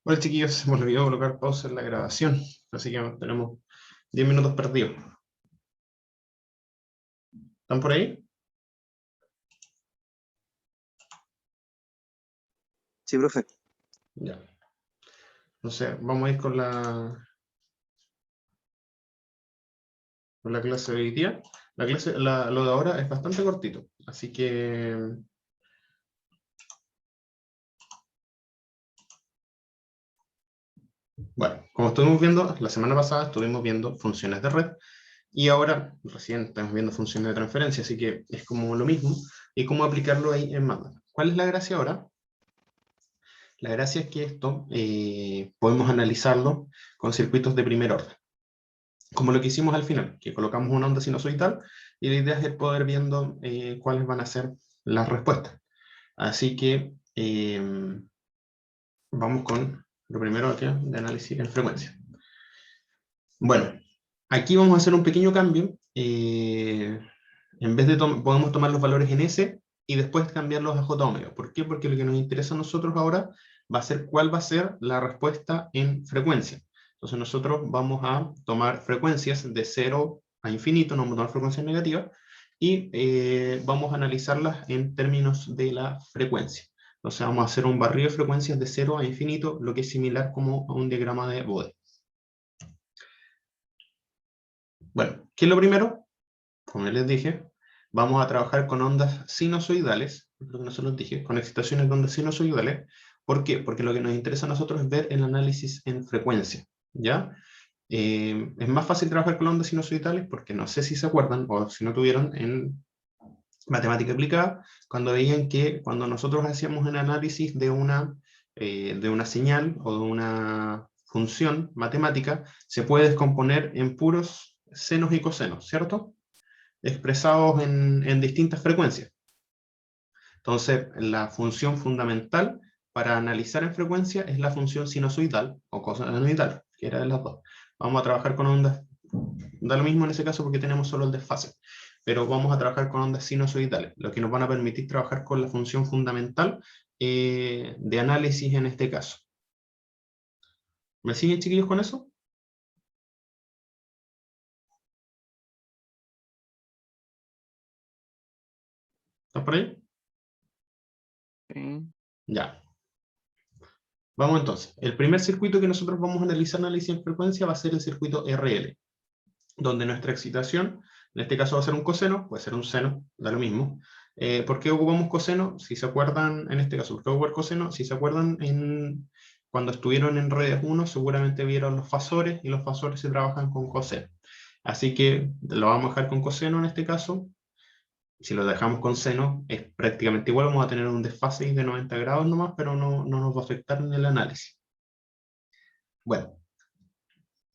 Bueno, chiquillos, se me olvidó colocar pausa en la grabación, así que tenemos 10 minutos perdidos. ¿Están por ahí? Sí, profe. Ya. Entonces, vamos a ir con la clase de hoy día. Lo de ahora es bastante cortito, así que... Bueno, como estuvimos viendo, la semana pasada estuvimos viendo funciones de red, y ahora recién estamos viendo funciones de transferencia, así que es como lo mismo, y cómo aplicarlo ahí en MATLAB. ¿Cuál es la gracia ahora? La gracia es que esto podemos analizarlo con circuitos de primer orden, como lo que hicimos al final, que colocamos una onda sinusoidal, y la idea es ir poder viendo cuáles van a ser las respuestas. Así que vamos con lo primero aquí de análisis en frecuencia. Bueno, aquí vamos a hacer un pequeño cambio. En vez de podemos tomar los valores en S y después cambiarlos a J omega. ¿Por qué? Porque lo que nos interesa a nosotros ahora va a ser cuál va a ser la respuesta en frecuencia. Entonces nosotros vamos a tomar frecuencias de 0 a infinito, no vamos a tomar frecuencias negativas, y vamos a analizarlas en términos de la frecuencia. Entonces vamos a hacer un barrido de frecuencias de 0 a infinito, lo que es similar como a un diagrama de Bode. Bueno, ¿qué es lo primero? Como les dije, vamos a trabajar con ondas sinusoidales, lo que no se los dije, con excitaciones de ondas sinusoidales. ¿Por qué? Porque lo que nos interesa a nosotros es ver el análisis en frecuencia, ¿ya? Es más fácil trabajar con ondas sinusoidales porque no sé si se acuerdan, o si no tuvieron en matemática aplicada, cuando veían que cuando nosotros hacíamos el análisis de una señal o de una función matemática, se puede descomponer en puros senos y cosenos, ¿cierto? Expresados en distintas frecuencias. Entonces, la función fundamental para analizar en frecuencia es la función sinusoidal o cosenoidal, que era de las dos. Vamos a trabajar con ondas, da lo mismo en ese caso porque tenemos solo el desfase, pero vamos a trabajar con ondas sinusoidales, lo que nos van a permitir trabajar con la función fundamental de análisis en este caso. ¿Me siguen, chiquillos, con eso? ¿Estás por ahí? Sí. Ya. Vamos entonces. El primer circuito que nosotros vamos a analizar análisis en frecuencia va a ser el circuito RL, donde nuestra excitación, en este caso va a ser un coseno, puede ser un seno, da lo mismo. ¿Por qué ocupamos coseno? Si se acuerdan, en este caso, ¿por qué ocupar coseno? Si se acuerdan, cuando estuvieron en redes 1, seguramente vieron los fasores, y los fasores se trabajan con coseno. Así que lo vamos a dejar con coseno en este caso. Si lo dejamos con seno, es prácticamente igual, vamos a tener un desfase de 90 grados nomás, pero no nos va a afectar en el análisis. Bueno,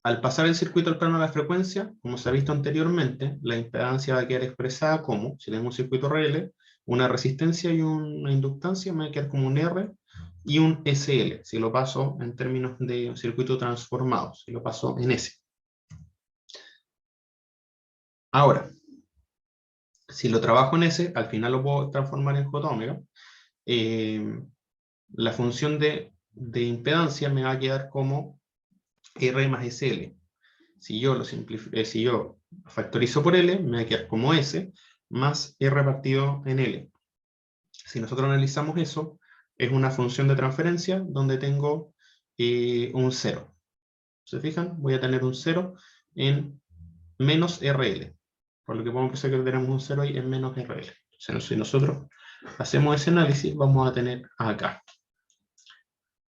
al pasar el circuito al plano de la frecuencia, como se ha visto anteriormente, la impedancia va a quedar expresada como, si tengo un circuito RL, una resistencia y una inductancia, me va a quedar como un R y un SL, si lo paso en términos de un circuito transformado, si lo paso en S. Ahora, si lo trabajo en S, al final lo puedo transformar en J omega. La función de impedancia me va a quedar como R más SL. Si yo factorizo por L, me va a quedar como S más R partido en L. Si nosotros analizamos eso, es una función de transferencia donde tengo un 0. ¿Se fijan? Voy a tener un 0 en menos RL. Por lo que podemos pensar que tenemos un 0 ahí en menos RL. Entonces, si nosotros hacemos ese análisis, vamos a tener acá.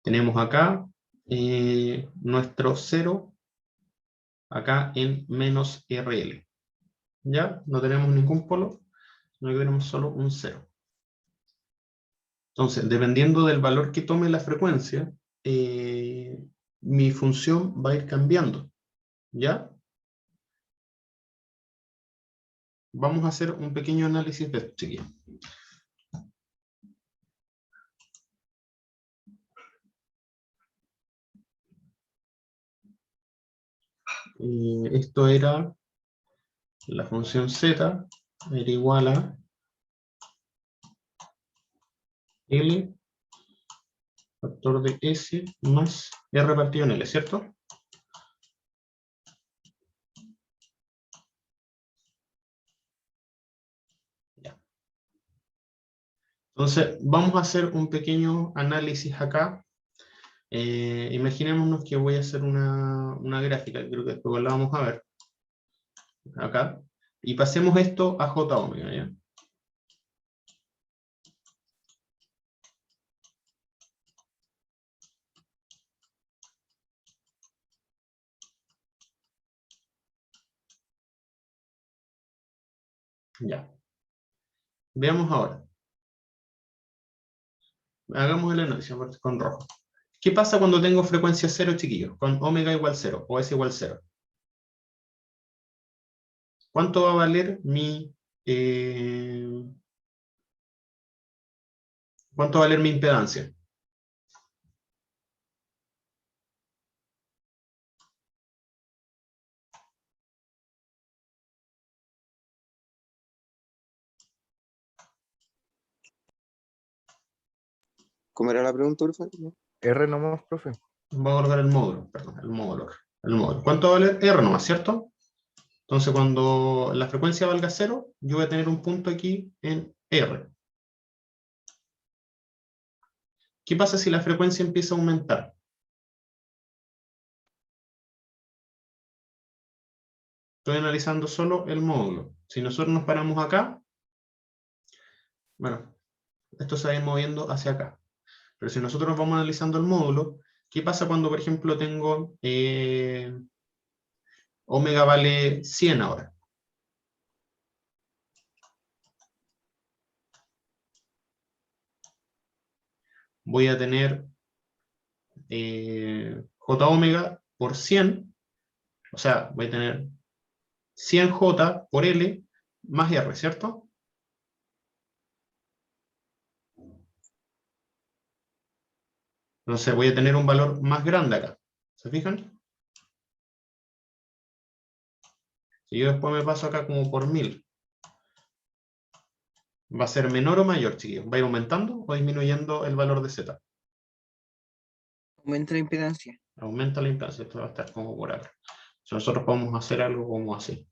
Tenemos acá nuestro 0 acá en menos RL. ¿Ya? No tenemos ningún polo, sino que tenemos solo un 0. Entonces, dependiendo del valor que tome la frecuencia, mi función va a ir cambiando. ¿Ya? Vamos a hacer un pequeño análisis de esto, chiquillos. Esto era la función z, era igual a L Factor de S más R partido en L, ¿cierto? Ya. Entonces, vamos a hacer un pequeño análisis acá. Imaginémonos que voy a hacer una gráfica, creo que después la vamos a ver. Acá. Y pasemos esto a J omega, ¿ya? Ya. Veamos ahora. Hagamos el análisis con rojo. ¿Qué pasa cuando tengo frecuencia 0, chiquillos? Con omega igual 0 o S igual 0. ¿Cuánto va a valer cuánto va a valer mi impedancia? ¿Cómo era la pregunta, profe? R nomás, profe. Voy a guardar el módulo, perdón, el módulo. ¿Cuánto va a valer? R nomás, ¿cierto? Entonces, cuando la frecuencia valga 0, yo voy a tener un punto aquí en R. ¿Qué pasa si la frecuencia empieza a aumentar? Estoy analizando solo el módulo. Si nosotros nos paramos acá, bueno, esto se va a ir moviendo hacia acá. Pero si nosotros vamos analizando el módulo, ¿qué pasa cuando, por ejemplo, tengo omega vale 100 ahora? Voy a tener J omega por 100, o sea, voy a tener 100J por L más R, ¿cierto? Entonces voy a tener un valor más grande acá. ¿Se fijan? Si yo después me paso acá como por 1000, ¿va a ser menor o mayor, chiquillos? ¿Va a ir aumentando o disminuyendo el valor de Z? Aumenta la impedancia. Aumenta la impedancia, esto va a estar como por acá. Si nosotros podemos hacer algo como así.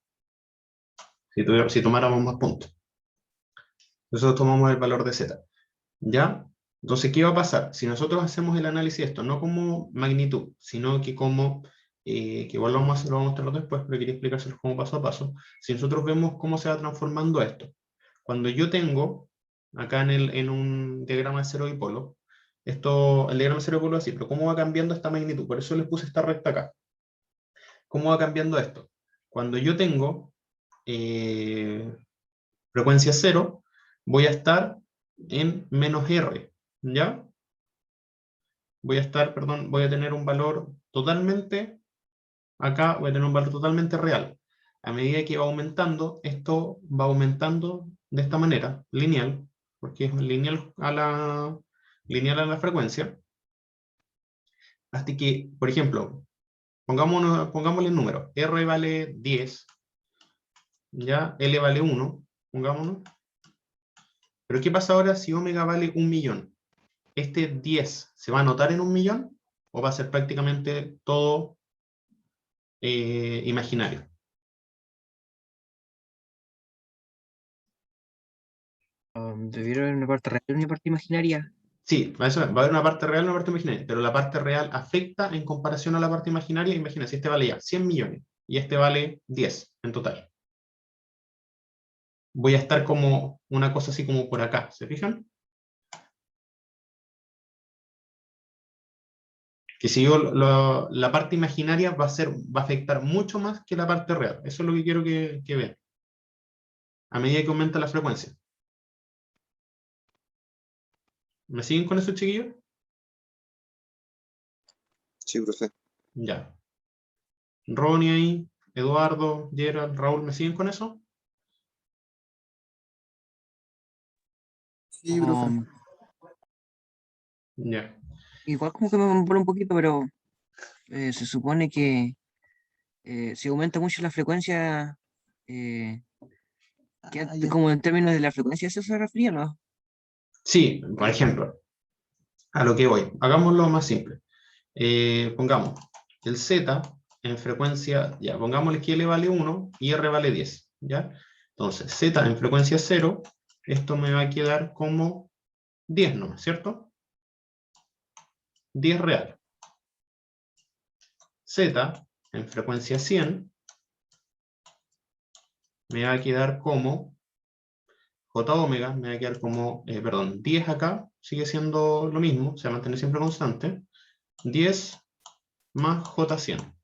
Si tomáramos más puntos. Nosotros tomamos el valor de Z. ¿Ya? Entonces, ¿qué va a pasar? Si nosotros hacemos el análisis de esto, no como magnitud, sino que como, que igual lo vamos a mostrar después, pero quería explicárselos como paso a paso. Si nosotros vemos cómo se va transformando esto. Cuando yo tengo, acá en un diagrama de cero dipolo, el diagrama de cero dipolo es así, pero ¿cómo va cambiando esta magnitud? Por eso les puse esta recta acá. ¿Cómo va cambiando esto? Cuando yo tengo frecuencia 0, voy a estar en menos R, ¿ya? Voy a tener un valor totalmente, acá voy a tener un valor totalmente real. A medida que va aumentando, esto va aumentando de esta manera, lineal, porque es lineal a la frecuencia, hasta que, por ejemplo, pongámosle un número, R vale 10, ya, L vale 1, pongámonos. Pero ¿qué pasa ahora si omega vale 1.000.000? ¿Este 10 se va a anotar en 1.000.000? ¿O va a ser prácticamente todo imaginario? Debiera haber una parte real y una parte imaginaria. Sí, va a haber una parte real y una parte imaginaria, pero la parte real afecta en comparación a la parte imaginaria. Imagina, si este vale ya 100 millones y este vale 10 en total. Voy a estar como una cosa así como por acá, ¿se fijan? Que si yo la parte imaginaria va a afectar mucho más que la parte real. Eso es lo que quiero que vean. A medida que aumenta la frecuencia. ¿Me siguen con eso, chiquillos? Sí, profe. Ya. Ronnie ahí, Eduardo, Gerald, Raúl, ¿me siguen con eso? Sí, profe. Ya. Igual como que me mola un poquito, pero se supone que si aumenta mucho la frecuencia, eh, como en términos de la frecuencia, ¿eso se refería, no? Sí, por ejemplo, A lo que voy, hagámoslo más simple. Pongamos el Z en frecuencia, ya, pongámosle que L vale 1 y R vale 10, ¿ya? Entonces, Z en frecuencia 0, esto me va a quedar como 10 nomás, ¿cierto? 10 real. Z en frecuencia 100 me va a quedar como J omega, me va a quedar como, perdón, 10 acá, sigue siendo lo mismo, se va a mantener siempre constante, 10 más J100,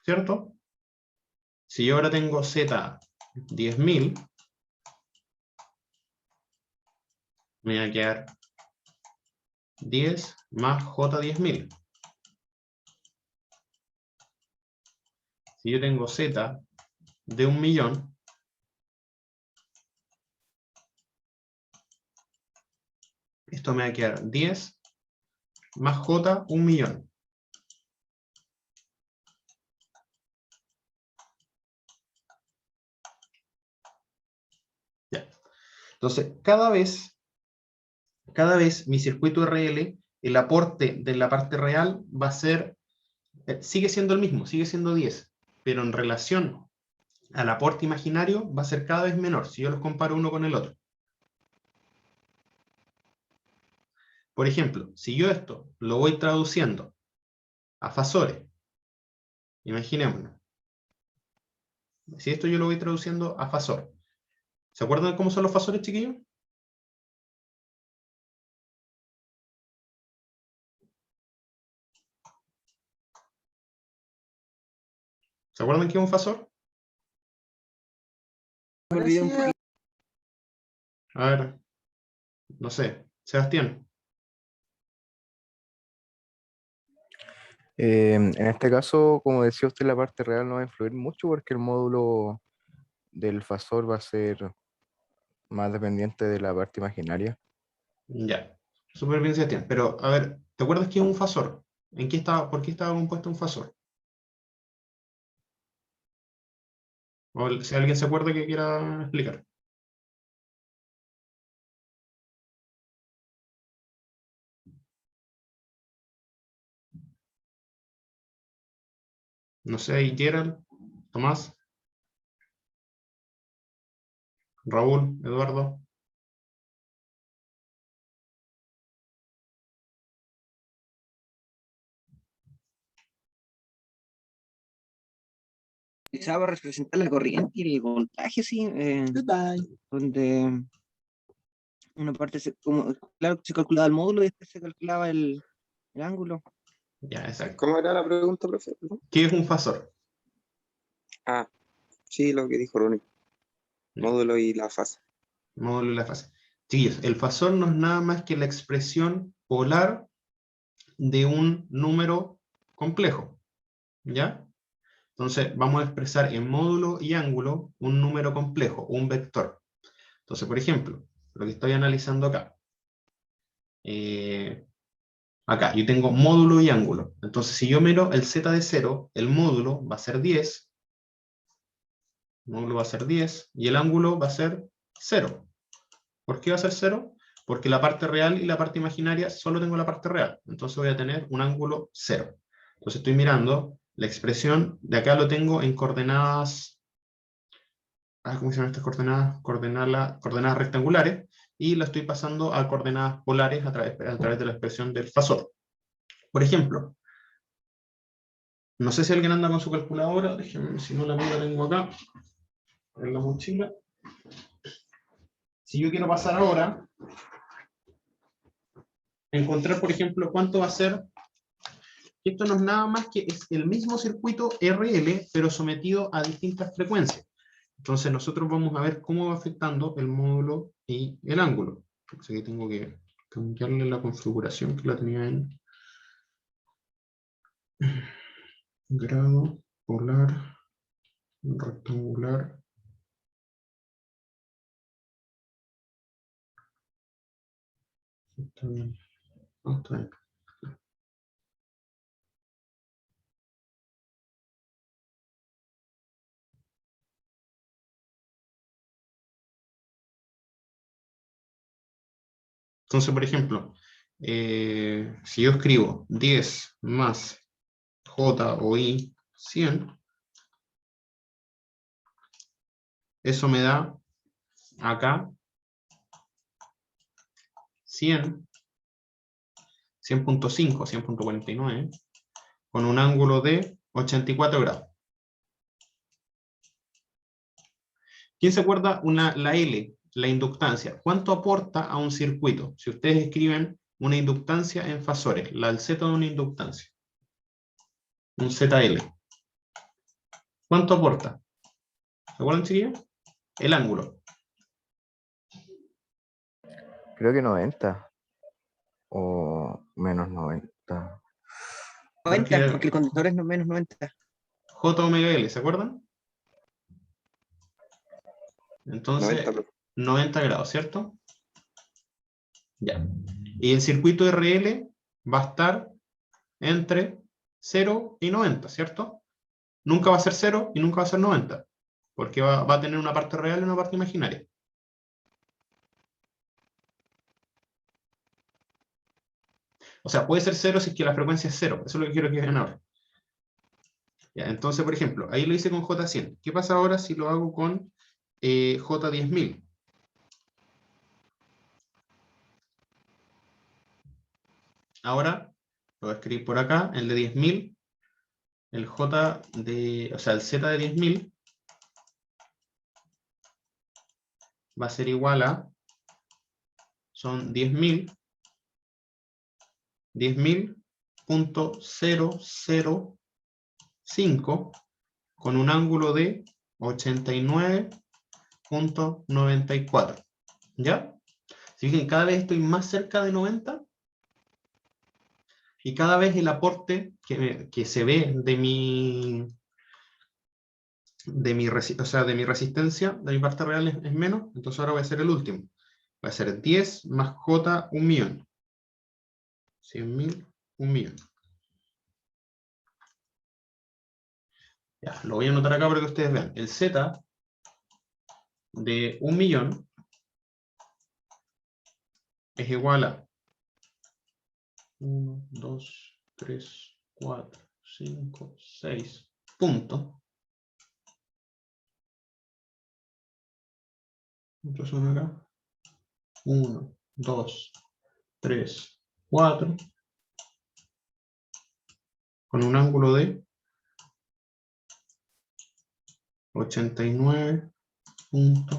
¿cierto? Si yo ahora tengo Z 10.000, me va a quedar 10 más J 10.000. Si yo tengo Z de 1.000.000, esto me va a quedar 10 más J 1.000.000. Ya. Entonces, cada vez mi circuito RL, el aporte de la parte real va a ser, sigue siendo el mismo, sigue siendo 10, pero en relación al aporte imaginario va a ser cada vez menor si yo los comparo uno con el otro. Por ejemplo, si yo esto lo voy traduciendo a fasores, imaginémonos, si esto yo lo voy traduciendo a fasor, ¿se acuerdan de cómo son los fasores, chiquillos? ¿Se acuerdan qué es un fasor? Me olvidé un poquito. A ver, no sé, Sebastián. En este caso, como decía usted, la parte real no va a influir mucho porque el módulo del fasor va a ser más dependiente de la parte imaginaria. Ya, súper bien, Sebastián. Pero, a ver, ¿te acuerdas qué es un fasor? ¿Por qué estaba compuesto un fasor? O si alguien se acuerda que quiera explicar. No sé, ahí Gerald, Tomás, Raúl, Eduardo. Utilizaba para representar la corriente y el voltaje, sí, donde una parte, claro, se calculaba el módulo y después se calculaba el ángulo. Ya, exacto. ¿Cómo era la pregunta, profe? ¿Qué es un fasor? Ah, sí, lo que dijo Ronnie. Ya, Módulo y la fase. módulo y la fase. Chiquillos, el fasor no es nada más que la expresión polar de un número complejo. ¿Ya? Entonces, vamos a expresar en módulo y ángulo un número complejo, un vector. Entonces, por ejemplo, lo que estoy analizando acá. Acá, yo tengo módulo y ángulo. Entonces, si yo miro el z de 0, el módulo va a ser 10, el módulo va a ser 10, y el ángulo va a ser 0. ¿Por qué va a ser 0? Porque la parte real y la parte imaginaria solo tengo la parte real. Entonces voy a tener un ángulo 0. Entonces estoy mirando la expresión, de acá lo tengo en coordenadas, ¿cómo se llaman estas coordenadas? Coordenadas rectangulares, y lo estoy pasando a coordenadas polares a través de la expresión del fasor. Por ejemplo, no sé si alguien anda con su calculadora, déjenme, si no la mía la tengo acá, en la mochila. Si yo quiero pasar ahora, encontrar, por ejemplo, cuánto va a ser. Esto no es nada más que es el mismo circuito RL, pero sometido a distintas frecuencias. Entonces nosotros vamos a ver cómo va afectando el módulo y el ángulo. Así que tengo que cambiarle la configuración que la tenía en grado, polar, rectangular. Está bien. No, está bien. Entonces, por ejemplo, si yo escribo 10 más J o I 100, eso me da acá 100, 100.5, 100.49, con un ángulo de 84 grados. ¿Quién se acuerda la L, la inductancia? ¿Cuánto aporta a un circuito? Si ustedes escriben una inductancia en fasores, la Z de una inductancia, un ZL, ¿cuánto aporta? ¿Se acuerdan, chiquillos? El ángulo. Creo que 90. O menos 90. 90, porque el conductor es menos 90. J omega L, ¿se acuerdan? Entonces, 90 grados, ¿cierto? Ya. Y el circuito RL va a estar entre 0 y 90, ¿cierto? Nunca va a ser 0 y nunca va a ser 90, porque va a tener una parte real y una parte imaginaria. O sea, puede ser 0 si es que la frecuencia es 0. Eso es lo que quiero que vean ahora. Ya, entonces, por ejemplo, ahí lo hice con J100. ¿Qué pasa ahora si lo hago con J10000? Ahora, lo voy a escribir por acá, el de 10.000, el J de, o sea, el Z de 10.000 va a ser igual a, son 10.000, 10.000.005 con un ángulo de 89.94. ¿Ya? Si fijan, cada vez estoy más cerca de 90 y cada vez el aporte que se ve de mi resistencia, de mi parte real es menos, entonces ahora voy a hacer el último. Va a ser 10 más J, 1.000.000. 100.000, 1.000.000. Ya, lo voy a anotar acá para que ustedes vean. El Z de 1.000.000 es igual a 1, 2, 3, 4, 5, 6 puntos. ¿Cuántos son acá? 1, 2, 3, 4. Con un ángulo de 89 puntos.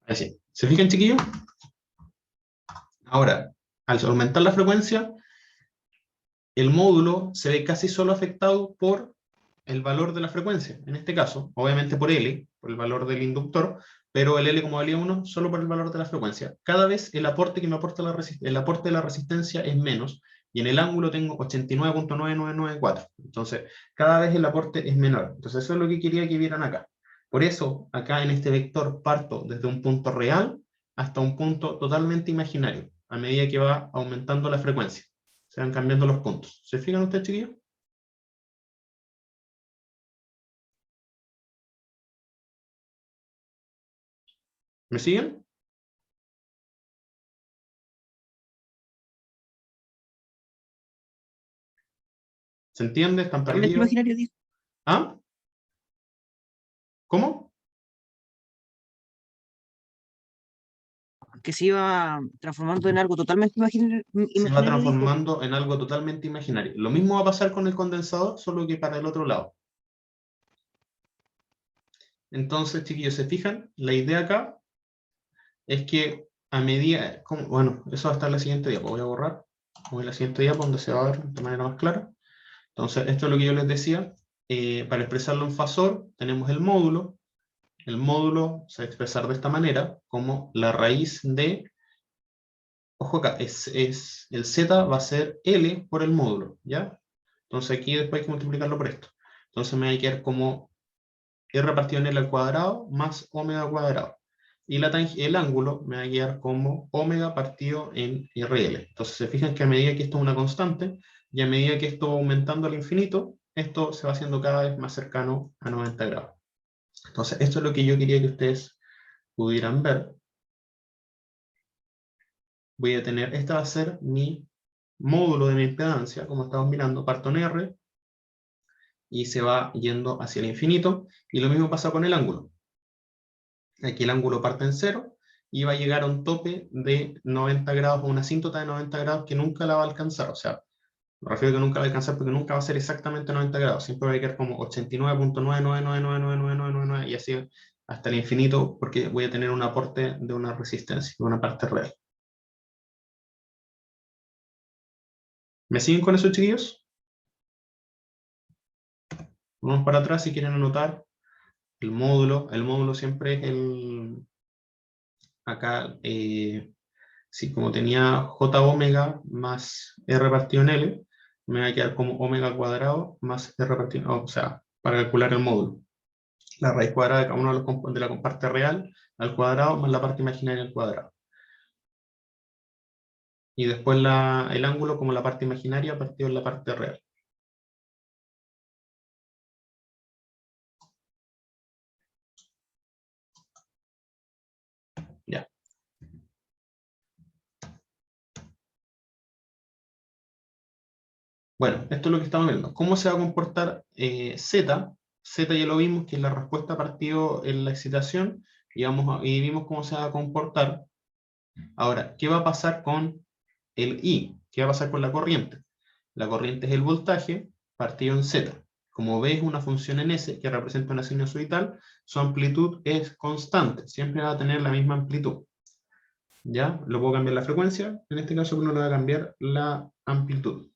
Así. ¿Se fijan, chiquillos? Ahora, al aumentar la frecuencia, el módulo se ve casi solo afectado por el valor de la frecuencia, en este caso, obviamente por L, por el valor del inductor, pero el L como valía 1 solo por el valor de la frecuencia. Cada vez el aporte que me aporta el aporte de la resistencia es menos, y en el ángulo tengo 89.9994. Entonces, cada vez el aporte es menor. Entonces, eso es lo que quería que vieran acá. Por eso, acá en este vector parto desde un punto real hasta un punto totalmente imaginario, a medida que va aumentando la frecuencia. Se van cambiando los puntos. ¿Se fijan ustedes, chiquillos? ¿Me siguen? ¿Se entiende? ¿Están Totalmente perdidos? imaginario, dijo. ¿Ah? ¿Cómo? Que se iba transformando en algo totalmente imaginario. Se va transformando en algo totalmente imaginario. Lo mismo va a pasar con el condensador, solo que para el otro lado. Entonces, chiquillos, ¿se fijan? La idea acá es que a medida... Bueno, eso va a estar en la siguiente diapo. Voy a borrar. Voy a la siguiente diapo donde se va a ver de manera más clara. Entonces, esto es lo que yo les decía. Para expresarlo en fasor, tenemos el módulo. El módulo se va a expresar de esta manera, como la raíz de... Ojo acá, el Z va a ser L por el módulo, ¿ya? Entonces aquí después hay que multiplicarlo por esto. Entonces me va a quedar como R partido en L al cuadrado más omega al cuadrado. Y el ángulo me va a quedar como omega partido en RL. Entonces se fijan que a medida que esto es una constante, y a medida que esto va aumentando al infinito, esto se va haciendo cada vez más cercano a 90 grados. Entonces, esto es lo que yo quería que ustedes pudieran ver. Voy a tener, esta va a ser mi módulo de mi impedancia, como estamos mirando, parto en R, y se va yendo hacia el infinito, y lo mismo pasa con el ángulo. Aquí el ángulo parte en 0, y va a llegar a un tope de 90 grados, o una asíntota de 90 grados que nunca la va a alcanzar, o sea, me refiero a que nunca va a alcanzar porque nunca va a ser exactamente 90 grados, siempre va a quedar como 89.9999999 y así hasta el infinito, porque voy a tener un aporte de una resistencia, de una parte real. ¿Me siguen con eso, chiquillos? Vamos para atrás si quieren anotar el módulo. El módulo siempre es el... Acá, si como tenía j omega más r partido en L, me va a quedar como omega al cuadrado más r partido, o sea, para calcular el módulo. La raíz cuadrada de cada uno de la parte real al cuadrado más la parte imaginaria al cuadrado. Y después el ángulo como la parte imaginaria partido en la parte real. Ya. Bueno, esto es lo que estamos viendo. ¿Cómo se va a comportar Z? Z ya lo vimos, que es la respuesta partido en la excitación, y vimos cómo se va a comportar. Ahora, ¿qué va a pasar con el I? ¿Qué va a pasar con la corriente? La corriente es el voltaje partido en Z. Como ves, una función en S que representa una sinusoidal, su amplitud es constante, siempre va a tener la misma amplitud. ¿Ya? ¿Lo puedo cambiar la frecuencia? En este caso uno le va a cambiar la amplitud.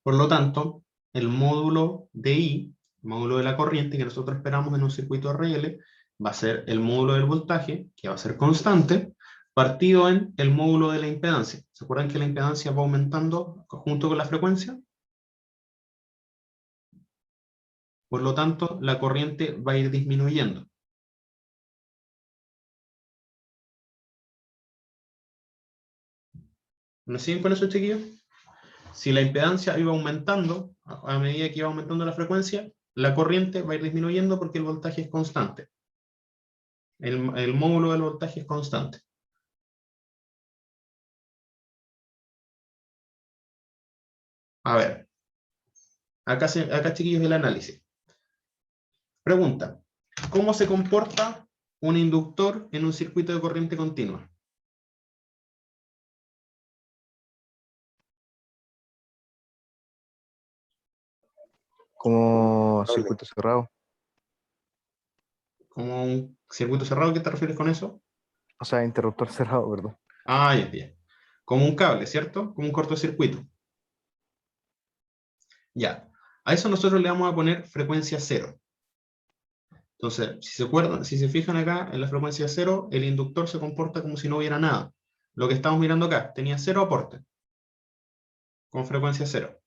Por lo tanto, el módulo de I, el módulo de la corriente que nosotros esperamos en un circuito RL, va a ser el módulo del voltaje, que va a ser constante, partido en el módulo de la impedancia. ¿Se acuerdan que la impedancia va aumentando junto con la frecuencia? Por lo tanto, la corriente va a ir disminuyendo. ¿Me siguen con eso, chiquillos? Si la impedancia iba aumentando, a medida que iba aumentando la frecuencia, la corriente va a ir disminuyendo porque el voltaje es constante. El módulo del voltaje es constante. A ver, acá chiquillos el análisis. Pregunta, ¿cómo se comporta un inductor en un circuito de corriente continua? Como Cable. circuito cerrado. ¿Como un circuito cerrado? ¿Qué te refieres con eso? O sea, interruptor cerrado, perdón. Ah, ya, ya. Como un cable, ¿cierto? Como un cortocircuito. Ya. A eso nosotros le vamos a poner frecuencia cero. Entonces, si se acuerdan, si se fijan acá en la frecuencia cero, el inductor se comporta como si no hubiera nada. Lo que estamos mirando acá, tenía cero aporte, con frecuencia cero.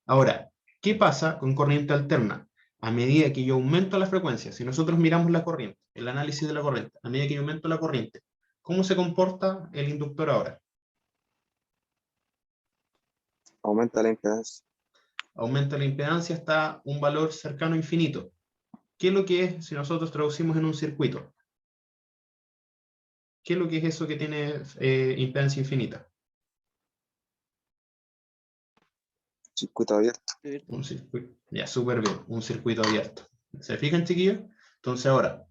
Ahora, ¿qué pasa con corriente alterna? A medida que yo aumento la frecuencia, si nosotros miramos la corriente, el análisis de la corriente, a medida que yo aumento la corriente, ¿cómo se comporta el inductor ahora? Aumenta la impedancia. Aumenta la impedancia hasta un valor cercano a infinito. ¿Qué es lo que es si nosotros traducimos en un circuito? ¿Qué es lo que es eso que tiene impedancia infinita? Circuito abierto. Un circuito. Ya, súper bien. Un circuito abierto. ¿Se fijan, chiquillos? Entonces ahora,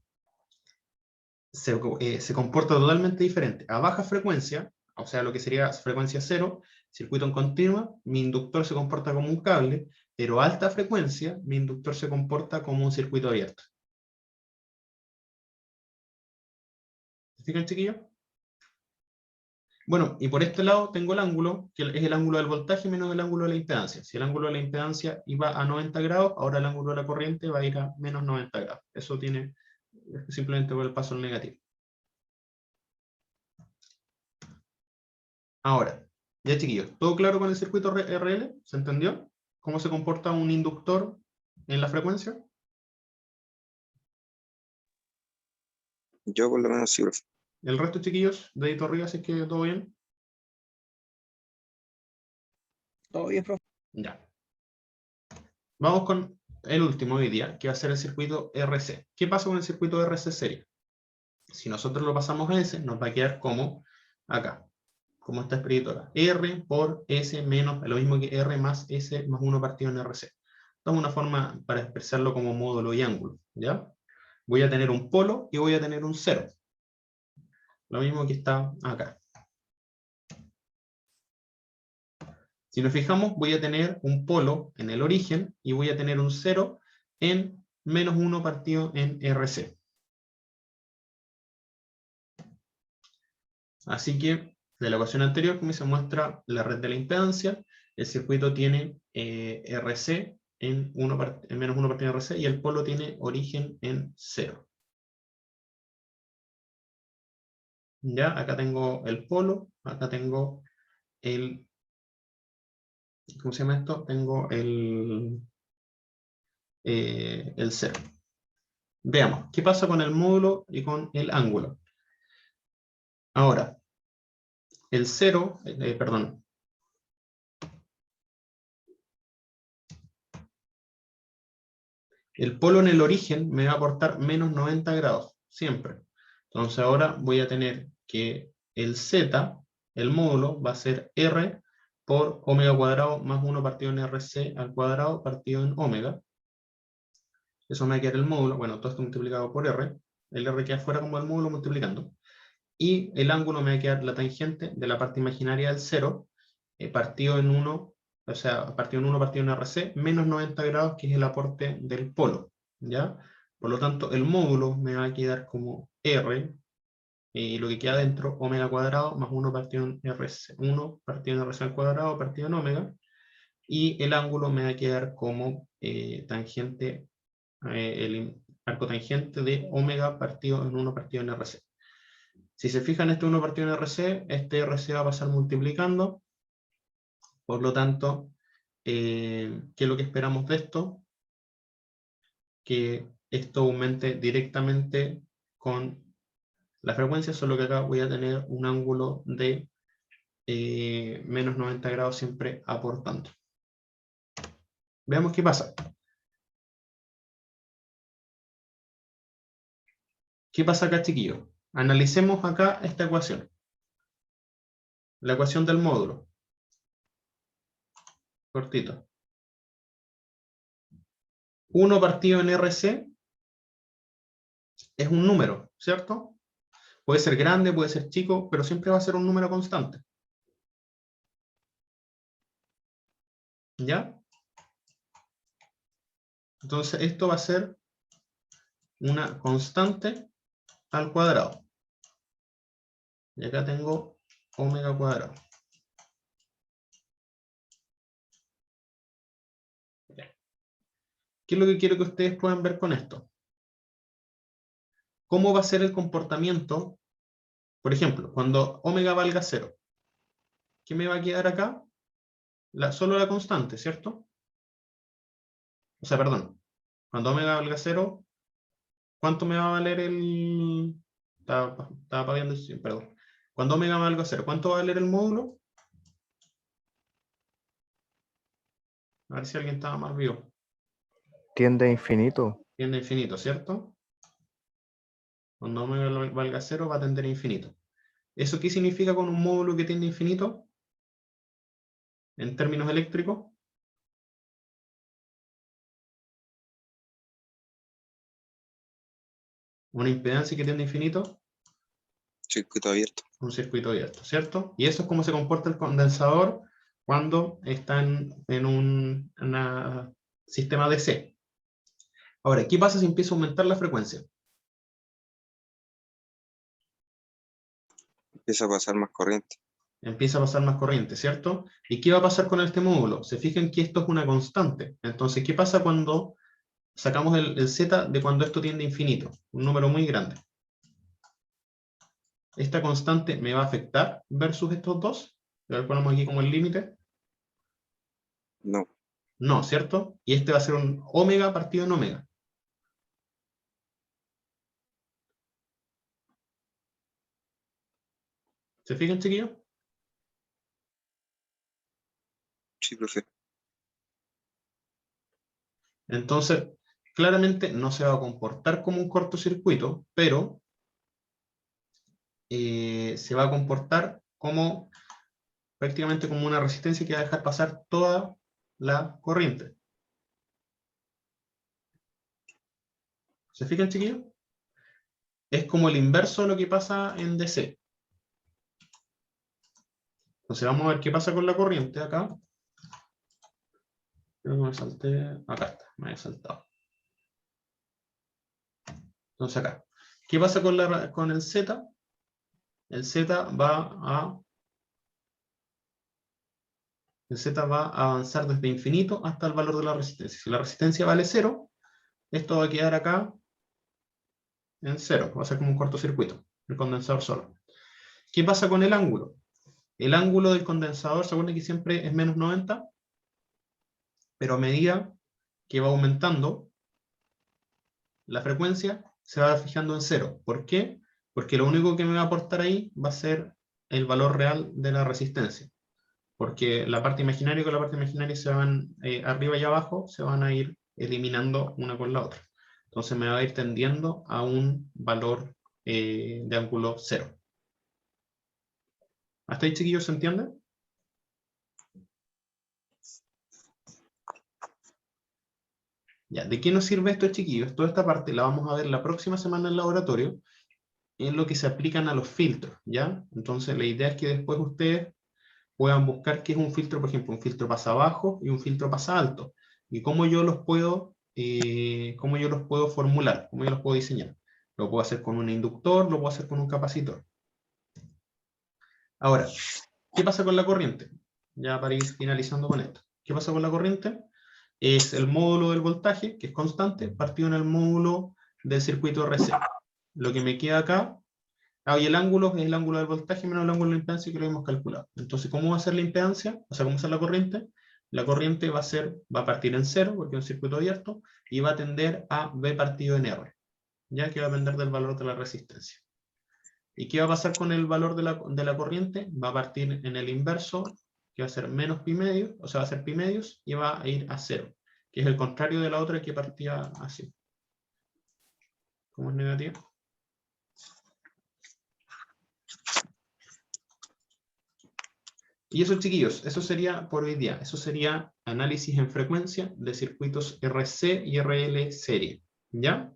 se comporta totalmente diferente. A baja frecuencia, o sea, lo que sería frecuencia cero, circuito en continua, mi inductor se comporta como un cable, pero a alta frecuencia, mi inductor se comporta como un circuito abierto. ¿Se fijan, chiquillos? Bueno, y por este lado tengo el ángulo, que es el ángulo del voltaje menos el ángulo de la impedancia. Si el ángulo de la impedancia iba a 90 grados, ahora el ángulo de la corriente va a ir a menos 90 grados. Eso tiene simplemente por el paso al negativo. Ahora, ya chiquillos, ¿todo claro con el circuito RL? ¿Se entendió? ¿Cómo se comporta un inductor en la frecuencia? Yo por lo menos sí, profe. ¿El resto, chiquillos, dedito arriba si es que todo bien? Todo bien, profe. Ya. Vamos con el último hoy día, que va a ser el circuito RC. ¿Qué pasa con el circuito RC serie? Si nosotros lo pasamos a S, nos va a quedar como acá, como esta expeditora. R por S menos, lo mismo que R más S más 1 partido en RC. Esta es una forma para expresarlo como módulo y ángulo, ¿ya? Voy a tener un polo y voy a tener un cero. Lo mismo que está acá. Si nos fijamos, voy a tener un polo en el origen y voy a tener un 0 en menos 1 partido en RC. Así que, de la ecuación anterior, como se muestra la red de la impedancia, el circuito tiene RC en menos 1 partido en RC y el polo tiene origen en 0. Ya, acá tengo el polo, acá tengo el... ¿Cómo se llama esto? Tengo el 0. Veamos, ¿qué pasa con el módulo y con el ángulo? Ahora, el 0, perdón. El polo en el origen me va a aportar menos 90 grados, siempre. Entonces ahora voy a tener que el z, el módulo, va a ser r por omega cuadrado más 1 partido en rc al cuadrado partido en omega. Eso me va a quedar el módulo, bueno, todo esto multiplicado por r. El r queda fuera como el módulo multiplicando. Y el ángulo me va a quedar la tangente de la parte imaginaria del 0, partido en 1, o sea, partido en 1 partido en RC, menos 90 grados, que es el aporte del polo, ¿ya? Por lo tanto, el módulo me va a quedar como R, y lo que queda dentro, omega cuadrado, más 1 partido en RC, 1 partido en RC al cuadrado, partido en omega, y el ángulo me va a quedar como tangente, el arco tangente de omega partido en 1 partido en RC. Si se fijan, este 1 partido en RC, este RC va a pasar multiplicando. Por lo tanto, ¿qué es lo que esperamos de esto? Que esto aumente directamente con la frecuencia, solo que acá voy a tener un ángulo de menos 90 grados siempre aportando. Veamos qué pasa. ¿Qué pasa acá, chiquillos? Analicemos acá esta ecuación. La ecuación del módulo. Cortito. 1 partido en RC es un número, ¿cierto? Puede ser grande, puede ser chico, pero siempre va a ser un número constante. ¿Ya? Entonces esto va a ser una constante al cuadrado. Y acá tengo omega cuadrado. ¿Qué es lo que quiero que ustedes puedan ver con esto? ¿Cómo va a ser el comportamiento? Por ejemplo, cuando omega valga 0. ¿Qué me va a quedar acá? Solo la constante, ¿cierto? O sea, perdón. Cuando omega valga 0, ¿cuánto me va a valer el...? Estaba apagando, perdón. Cuando omega valga 0, ¿cuánto va a valer el módulo? A ver si alguien estaba más vivo. Tiende a infinito. Tiende a infinito, ¿cierto? Cuando omega valga 0 va a tender a infinito. ¿Eso qué significa con un módulo que tiende a infinito? En términos eléctricos. Una impedancia que tiende a infinito. Circuito abierto. Un circuito abierto, ¿cierto? Y eso es cómo se comporta el condensador cuando está en un sistema DC. Ahora, ¿qué pasa si empieza a aumentar la frecuencia? Empieza a pasar más corriente. Empieza a pasar más corriente, ¿cierto? ¿Y qué va a pasar con este módulo? Se fijan que esto es una constante. Entonces, ¿qué pasa cuando sacamos el Z de cuando esto tiende a infinito? Un número muy grande. ¿Esta constante me va a afectar versus estos dos? Lo ponemos aquí como el límite. No. No, ¿cierto? Y este va a ser un omega partido en omega. ¿Se fijan, chiquillos? Sí. sí lo sé. Entonces, claramente no se va a comportar como un cortocircuito, pero se va a comportar como prácticamente como una resistencia que va a dejar pasar toda la corriente. ¿Se fijan, chiquillos? Es como el inverso de lo que pasa en DC. Entonces vamos a ver qué pasa con la corriente acá. Creo que me salté. Acá está, me había saltado. Entonces acá. ¿Qué pasa con el Z? El Z va a avanzar desde infinito hasta el valor de la resistencia. Si la resistencia vale 0, esto va a quedar acá en 0. Va a ser como un cortocircuito, el condensador solo. ¿Qué pasa con el ángulo? El ángulo del condensador, se acuerdan que siempre es menos 90, pero a medida que va aumentando la frecuencia, se va fijando en 0. ¿Por qué? Porque lo único que me va a aportar ahí va a ser el valor real de la resistencia. Porque la parte imaginaria con la parte imaginaria se van, arriba y abajo, se van a ir eliminando una con la otra. Entonces me va a ir tendiendo a un valor de ángulo 0. ¿Hasta ahí, chiquillos, se entiende? Ya, ¿de qué nos sirve esto, chiquillos? Toda esta parte la vamos a ver la próxima semana en el laboratorio, en lo que se aplican a los filtros, ¿ya? Entonces la idea es que después ustedes puedan buscar qué es un filtro, por ejemplo, un filtro pasa bajo y un filtro pasa alto, y cómo yo los puedo formular, cómo yo los puedo diseñar. Lo puedo hacer con un inductor, lo puedo hacer con un capacitor. Ahora, ¿qué pasa con la corriente? Ya para ir finalizando con esto. ¿Qué pasa con la corriente? Es el módulo del voltaje, que es constante, partido en el módulo del circuito RC. Lo que me queda acá, y el ángulo es el ángulo del voltaje menos el ángulo de la impedancia que lo hemos calculado. Entonces, ¿cómo va a ser la impedancia? O sea, ¿cómo va a ser la corriente? La corriente va a partir en 0, porque es un circuito abierto, y va a tender a B partido en R, ya que va a depender del valor de la resistencia. ¿Y qué va a pasar con el valor de la corriente? Va a partir en el inverso, que va a ser menos pi medios, o sea, va a ser pi medios, y va a ir a 0, que es el contrario de la otra que partía así. ¿Cómo es negativa? Y eso, chiquillos, eso sería por hoy día. Eso sería análisis en frecuencia de circuitos RC y RL serie. ¿Ya?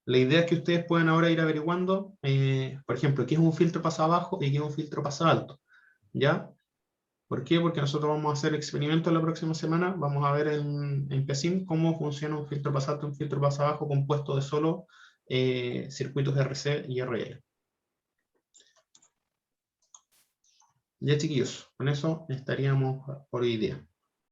La idea es que ustedes puedan ahora ir averiguando, por ejemplo, qué es un filtro pasa bajo y qué es un filtro pasa alto. ¿Ya? ¿Por qué? Porque nosotros vamos a hacer experimentos la próxima semana. Vamos a ver en PESIM cómo funciona un filtro pasa alto y un filtro pasa bajo compuesto de solo circuitos RC y RL. Ya, chiquillos, con eso estaríamos por hoy día.